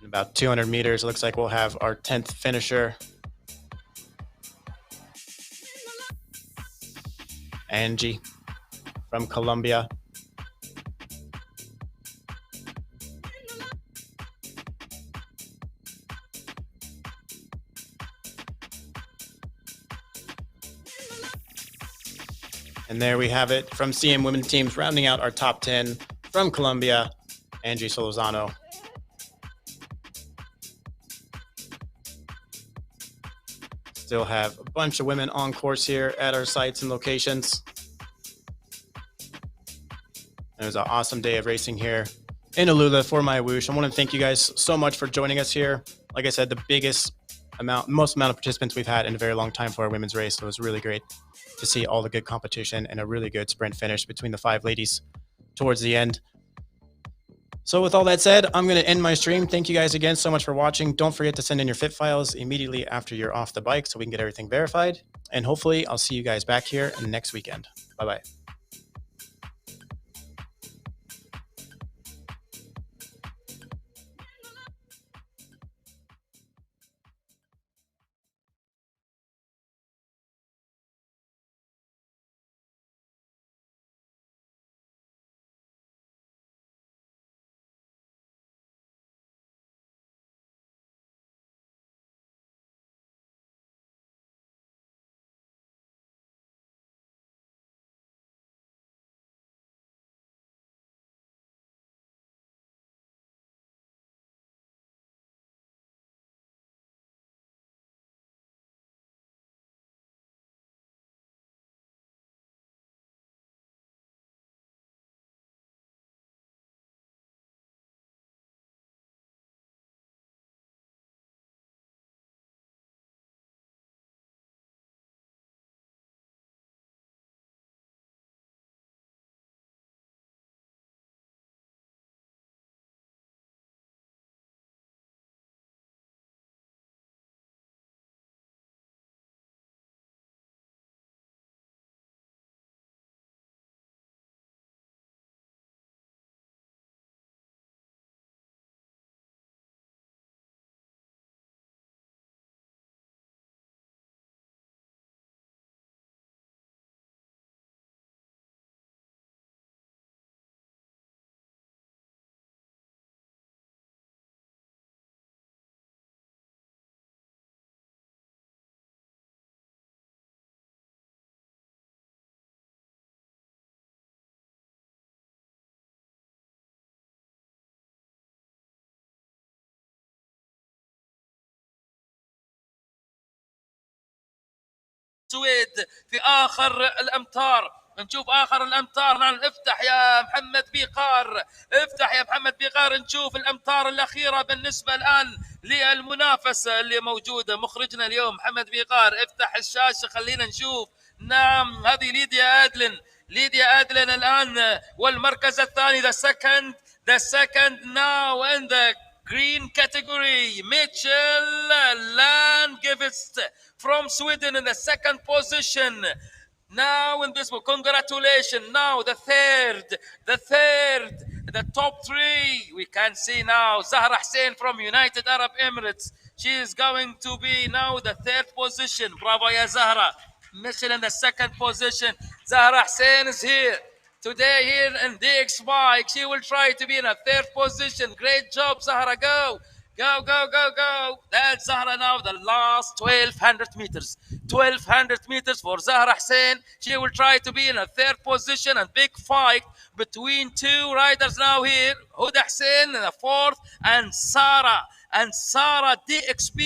in about 200 meters. Looks like we'll have our 10th finisher, Angie from Colombia. And there we have it from CM women's teams, rounding out our top 10 from Colombia, Angie Solozano. Still have a bunch of women on course here at our sites and locations. It was an awesome day of racing here in Alula for MyWhoosh. I want to thank you guys so much for joining us here. Like I said, the most amount of participants we've had in a very long time for our women's race. So it was really great to see all the good competition and a really good sprint finish between the 5 ladies towards the end. So with all that said, I'm going to end my stream. Thank you guys again so much for watching. Don't forget to send in your fit files immediately after you're off the bike so we can get everything verified. And hopefully I'll see you guys back here next weekend. Bye-bye. السويد في آخر الأمتار. نشوف آخر الأمتار. نعم افتح يا محمد بيقار، افتح يا محمد بيقار. نشوف الأمتار الأخيرة بالنسبة الآن للمنافسة اللي موجودة. مخرجنا اليوم محمد بيقار، افتح الشاشة خلينا نشوف. نعم هذه ليديا أدلن الآن والمركز الثاني. the second now in the green category, Mitchell Landgevist from Sweden in the second position. Now in this one, congratulations. Now the top 3. We can see now Zahra Hussein from United Arab Emirates. She is going to be now the 3rd position. Bravo ya Zahra. Mitchell in the 2nd position. Zahra Hussein is here. Today here in DX Bike, she will try to be in a 3rd position. Great job, Zahra. Go. That's Zahra now, the last 1,200 meters. 1,200 meters for Zahra Hussein. She will try to be in a 3rd position, and big fight between 2 riders now here. Huda Hussein in the 4th, and Sarah DXB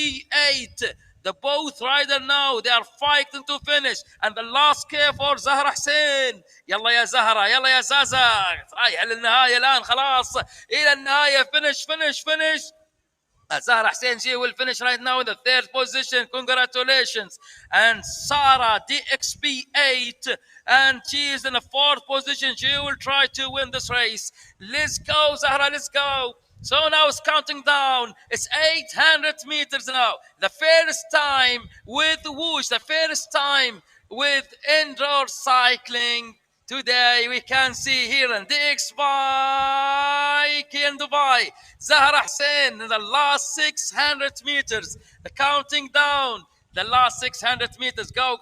8. The both rider now, they are fighting to finish. And the last K for Zahra Hussein. يلا يا زهرة، يلا يا زازا. رايحة للنهاية الآن خلاص. إلى النهاية. finish. Zahra Hussein, she will finish right now in the 3rd position. Congratulations. And Sarah DXB 8, and she is in the 4th position. She will try to win this race. Let's go, Zahra, let's go. So now it's counting down. It's 800 meters now. The first time with Whoosh, the first time with indoor cycling. Today we can see here in DX Bike in Dubai, Zahra Hussein in the last 600 meters. The counting down. The last 600 meters. Go.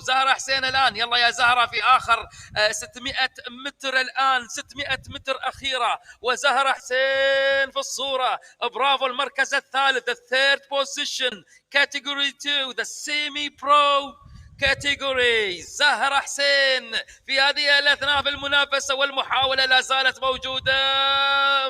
زهرة حسين الآن. يلا يا زهرة في آخر 600 متر الآن. 600 متر أخيرة. وزهرة حسين في الصورة. برافو. المركز الثالث. The 3rd position. Category 2. The semi-pro. كاتيجوري زهرة حسين في هذه الأثناء في المنافسة والمحاولة لا زالت موجودة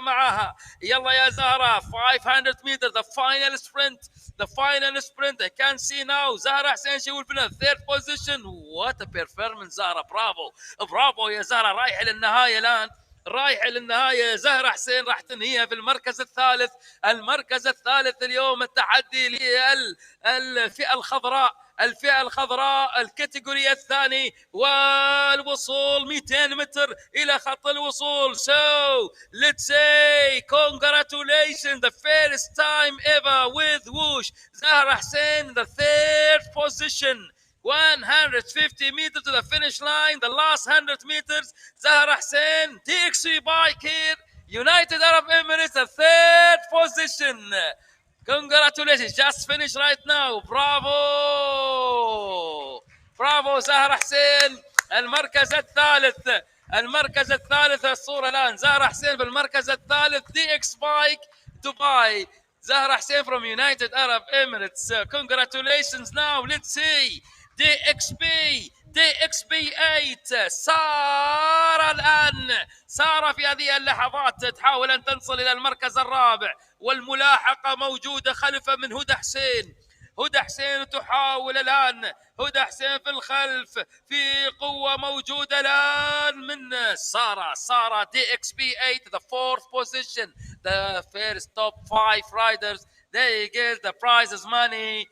معها. يلا يا زهرة 500 meter the final sprint. I can see now Zahra Hussein, she will be in third position. What a performance Zahra, برافو يا زهرة. رايحة للنهاية الآن، رايحة للنهاية. زهرة حسين راح تنهيها في المركز الثالث اليوم. التحدي للفئة الخضراء الكاتيجوري الثاني والوصول 200 متر إلى خط الوصول. So let's say congratulations, the first time ever with whoosh. Zahra Hussein, the third position. 150 meters to the finish line, the last 100 meters. Zahra Hussein takes you bike here. United Arab Emirates, the third position. Congratulations, just finished right now. برافو زهرة حسين. المركز الثالث الصورة الآن. زهرة حسين بالمركز الثالث. DX Bike Dubai. Zahra Hussein from United Arab Emirates. Congratulations. Now let's see DXB 8 سارة في هذه اللحظات تحاول أن تصل إلى المركز الرابع، والملاحقة موجودة خلفه من هدى حسين تحاول الآن. هدى حسين في الخلف، في قوة موجودة الآن من سارة. DXB 8 the fourth position, the first top 5 riders, they get the prizes money.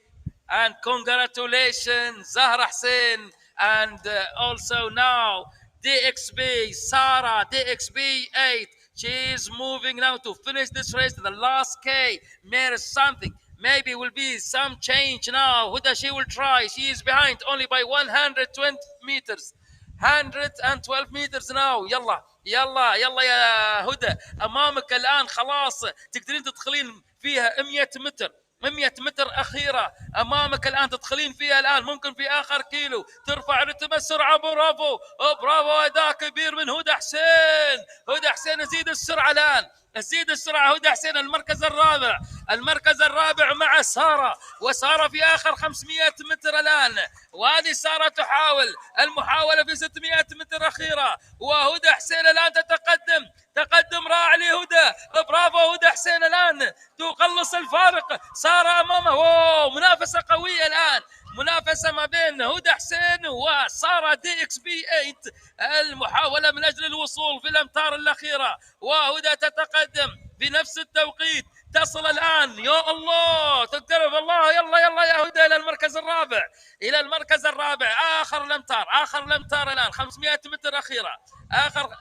And congratulations Zahra Hussein. And also now DXB Sara, DXB 8, she is moving now to finish this race to the last K. There is something, maybe will be some change now. Huda, she will try. She is behind only by 120 meters. 112 meters now. يلا يا هدى، امامك الان خلاص تقدرين تدخلين فيها 100 متر أخيرة أمامك الآن، تدخلين فيها الآن. ممكن في آخر كيلو ترفع رتم السرعة. برافو أداء كبير من هدى حسين. نزيد السرعة الآن، هدى حسين المركز الرابع مع سارة، وسارة في آخر 500 متر الآن. وهذه سارة تحاول المحاولة في 600 متر أخيرة، وهدى حسين الآن تقدم رائع لهدى. برافو هدى حسين الآن تقلص الفارق. سارة أمامه. منافسة قوية الآن، منافسة ما بين هدى حسين وسارة. DXB 8 المحاولة من أجل الوصول في الأمتار الأخيرة، وهدى تتقدم بنفس التوقيت. تصل الآن يا الله، تقترب الله. يلا يا هدى إلى المركز الرابع. آخر الأمتار الآن 500 متر أخيرة،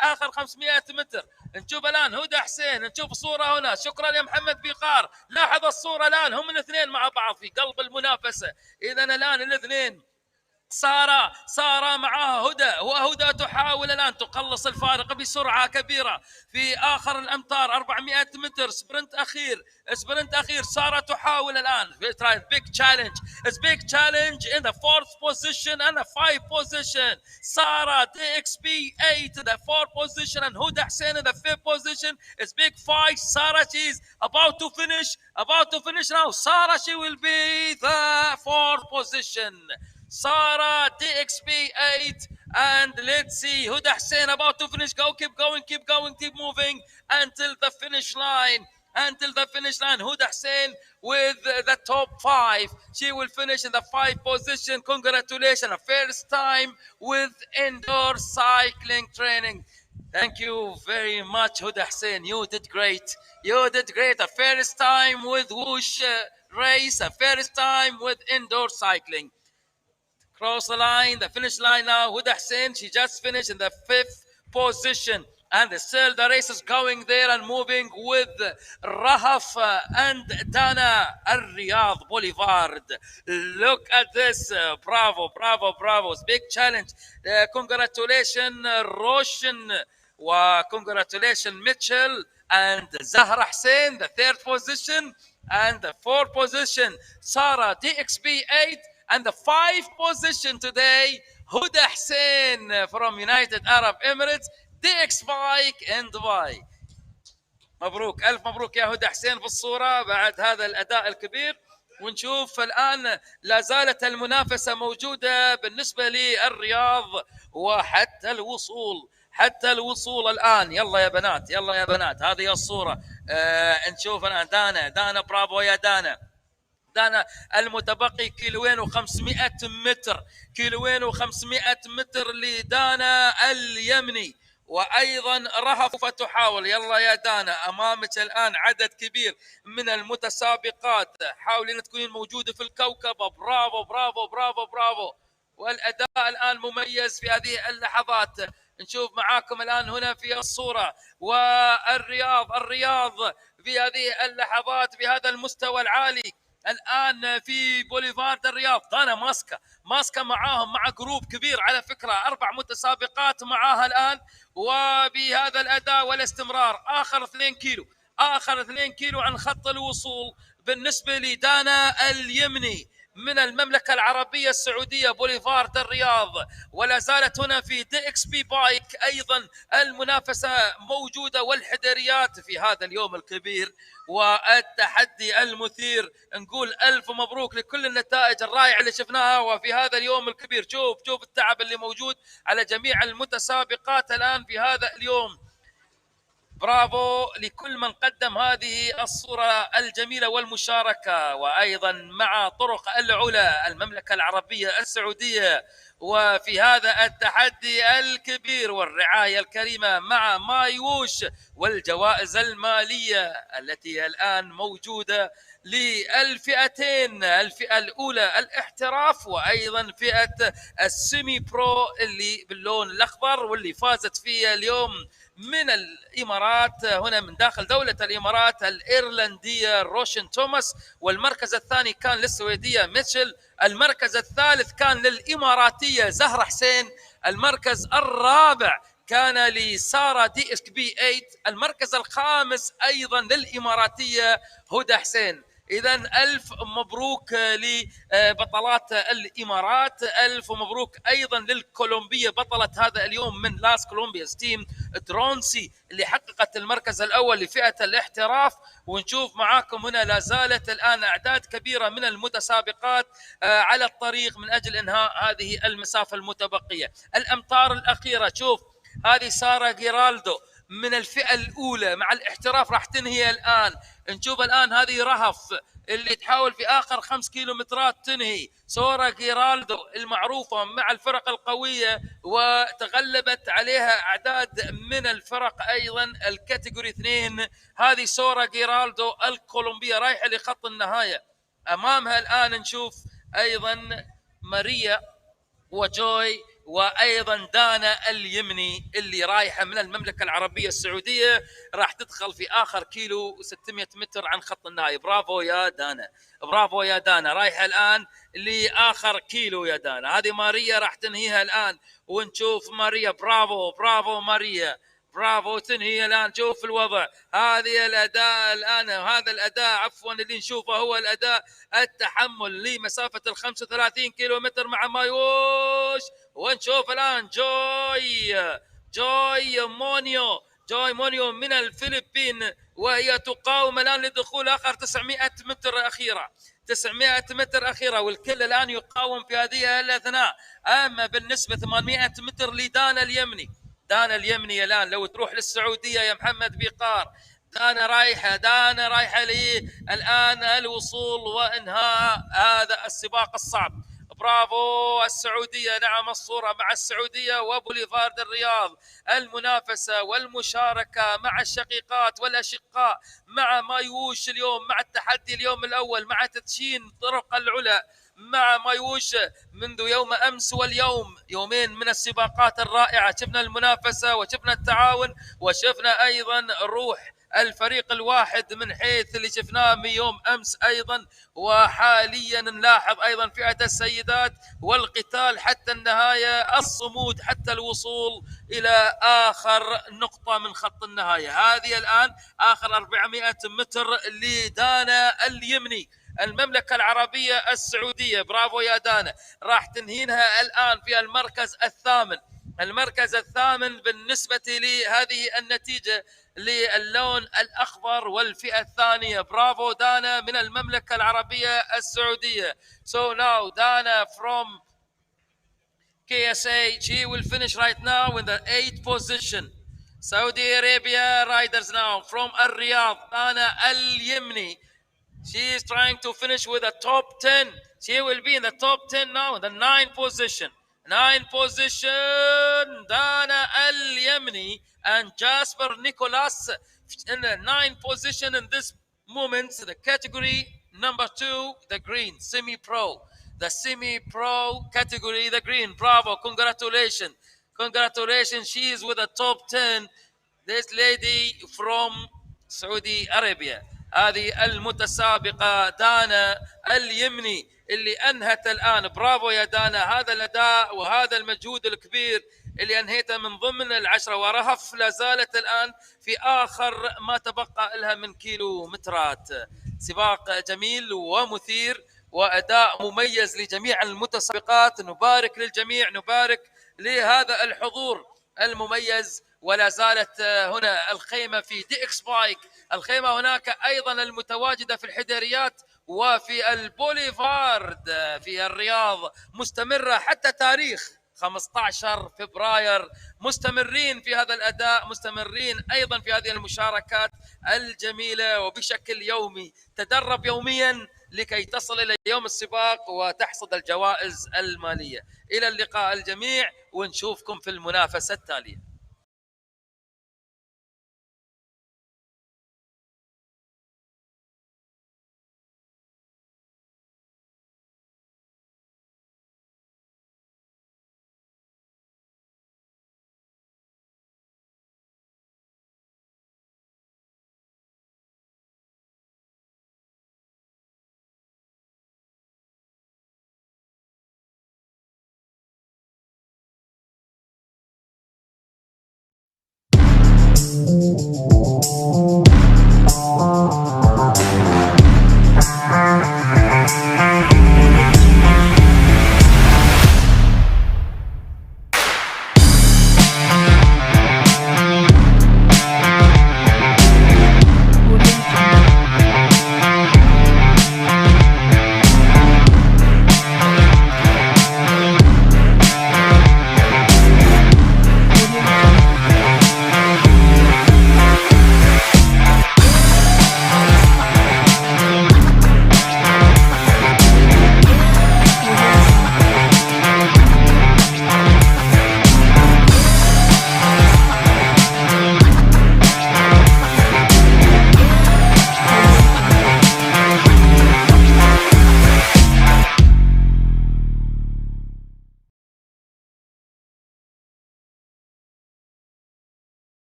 آخر 500 متر. نشوف الآن هدى حسين، نشوف صورة هنا. شكرا يا محمد بيقار. لاحظ الصورة الآن، هم الاثنين مع بعض في قلب المنافسة. إذا الآن الاثنين سارة معها هدى، وهدى تحاول الآن تقلص الفارق بسرعة كبيرة في آخر الأمتار. 400 متر سبرنت أخير. سارة تحاول الآن big challenge in the 4th position and the 5th position. Sara DXB 8 the 4th position and Huda Hussein in the 5th position. It's big fight. Sara, she's about to finish now. Sara, she will be the 4th position. Sara DXB 8, and let's see Huda Hussein about to finish. Keep moving until the finish line. Huda Hussein with the top 5. She will finish in the 5th position. Congratulations, first time with indoor cycling training. Thank you very much, Huda Hussein. You did great. A first time with whoosh race, a first time with indoor cycling. Cross the line, the finish line now. Huda Hussein, she just finished in the 5th position. And still the race is going there and moving with Rahaf and Dana Riyadh Boulevard. Look at this. Bravo. It's big challenge. Congratulations, Roshan. Congratulations, Mitchell. And Zahra Hussein, the 3rd position. And the 4th position, Sara DXB 8. And the 5th position today, Huda Hussein from United Arab Emirates, DX Bike in Dubai. مبروك، ألف مبروك يا هدى حسين في الصورة بعد هذا الأداء الكبير. ونشوف الآن لا زالت المنافسة موجودة بالنسبة للرياض، وحتى الوصول الآن. يلا يا بنات، يلا يا بنات، هذه الصورة. نشوف الآن دانا برافو يا دانا. المتبقي كيلوين و500 متر، كيلوين و500 متر لدانا اليمني، وايضا رهف فتحاول. يلا يا دانا، امامك الان عدد كبير من المتسابقات، حاولين تكونين موجوده في الكوكب. برافو برافو برافو برافو، والاداء الان مميز في هذه اللحظات. نشوف معاكم الان هنا في الصوره، الرياض في هذه اللحظات بهذا المستوى العالي. الان في بوليفارد الرياض، دانا ماسكه معاهم، مع جروب كبير على فكره، 4 متسابقات معاها الان، وبهذا الاداء والاستمرار اخر 2 كيلو عن خط الوصول بالنسبه لدانا اليمني من المملكة العربية السعودية بوليفارد الرياض. ولا زالت هنا في دي اكس بي بايك أيضا المنافسة موجودة والحدريات في هذا اليوم الكبير والتحدي المثير. نقول ألف مبروك لكل النتائج الرائعة اللي شفناها وفي هذا اليوم الكبير. شوف التعب اللي موجود على جميع المتسابقات الآن في هذا اليوم. برافو لكل من قدم هذه الصورة الجميلة والمشاركة، وأيضا مع طرق العلا المملكة العربية السعودية، وفي هذا التحدي الكبير والرعاية الكريمة مع مايوش والجوائز المالية التي الآن موجودة للفئتين، الفئة الأولى الاحتراف، وأيضا فئة السيمي برو اللي باللون الأخضر، واللي فازت فيه اليوم من الإمارات، هنا من داخل دولة الإمارات، الإيرلندية روشن توماس. والمركز الثاني كان للسويدية ميتشل. المركز الثالث كان للإماراتية زهرة حسين. المركز الرابع كان لسارة دي اس بي 8. المركز الخامس أيضا للإماراتية هدى حسين. إذا ألف مبروك لبطلات الإمارات، ألف مبروك أيضا للكولومبية بطلة هذا اليوم من لاس كولومبيا's تيم درونسي اللي حققت المركز الأول لفئة الاحتراف. ونشوف معاكم هنا لا زالت الآن أعداد كبيرة من المتسابقات على الطريق من أجل إنهاء هذه المسافة المتبقية. الأمتار الأخيرة، شوف هذه سارة جيرالدو من الفئة الأولى مع الاحتراف راح تنهي الآن. نشوف الآن هذه رهف اللي تحاول في آخر 5 كيلومترات تنهي. سورا جيرالدو المعروفة مع الفرق القوية وتغلبت عليها أعداد من الفرق أيضا الكاتيجوري 2. هذه سورا جيرالدو الكولومبية رايحة لخط النهاية. أمامها الآن نشوف أيضا ماريا وجوي وايضا دانا اليمني اللي رايحه من المملكه العربيه السعوديه، راح تدخل في اخر كيلو 600 متر عن خط النهايه. برافو يا دانا، برافو يا دانا، رايحه الان لاخر كيلو يا دانا. هذه ماريا راح تنهيها الان، ونشوف ماريا. برافو برافو ماريا، برافو تنهي الان. شوف الوضع، هذه الاداء الان، هذا الاداء عفوا اللي نشوفه هو الاداء التحمل لمسافه ال 35 كيلو متر مع مايوش. ونشوف الان جوي مونيو من الفلبين، وهي تقاوم الان لدخول اخر 900 متر اخيره، 900 متر اخيره، والكل الان يقاوم في هذه الاثناء. اما بالنسبه 800 متر لدانا اليمني، دانا اليمني الان لو تروح للسعوديه يا محمد بيقار، دانا رايحه لي الان الوصول وانهاء هذا السباق الصعب. برافو السعوديه، نعم الصوره مع السعوديه وبوليفارد الرياض، المنافسه والمشاركه مع الشقيقات والاشقاء، مع مايوش اليوم، مع التحدي اليوم الاول، مع تدشين طرق العلا مع مايوش منذ يوم امس واليوم، يومين من السباقات الرائعه. شفنا المنافسه وشفنا التعاون وشفنا ايضا روح الفريق الواحد من حيث اللي شفناه من يوم امس ايضا. وحاليا نلاحظ ايضا فئه السيدات والقتال حتى النهايه، الصمود حتى الوصول الى اخر نقطه من خط النهايه. هذه الان اخر 400 متر لدانا اليمني المملكة العربية السعودية. برافو يا دانا، راح تنهينها الآن في المركز الثامن. المركز الثامن بالنسبة لهذه النتيجة للون الأخضر والفئة الثانية. برافو دانا من المملكة العربية السعودية. So now Dana from KSA, she will finish right now in the 8th position. Saudi Arabia riders now from Riyadh, Dana Al-Yemni. She is trying to finish with a top 10. She will be in the top 10 now in the 9th position. 9th position, Dana Al-Yemni and Jasper Nicholas in the 9th position in this moment. The category number 2, the green, semi-pro. The semi-pro category, the green. Bravo, congratulations. Congratulations, she is with the top 10. This lady from Saudi Arabia. هذه المتسابقة دانا اليمني اللي أنهت الآن. برافو يا دانا، هذا الأداء وهذا المجهود الكبير اللي أنهيته من ضمن العشرة، ورهف لا زالت الآن في آخر ما تبقى لها من كيلومترات. سباق جميل ومثير وأداء مميز لجميع المتسابقات. نبارك للجميع، نبارك لهذا الحضور المميز. ولا زالت هنا الخيمة في دي اكس بايك، الخيمة هناك أيضا المتواجدة في الحديريات وفي البوليفارد في الرياض مستمرة حتى تاريخ 15 فبراير. مستمرين في هذا الأداء، مستمرين أيضا في هذه المشاركات الجميلة وبشكل يومي. تدرب يوميا لكي تصل إلى يوم السباق وتحصد الجوائز المالية. إلى اللقاء الجميع ونشوفكم في المنافسة التالية.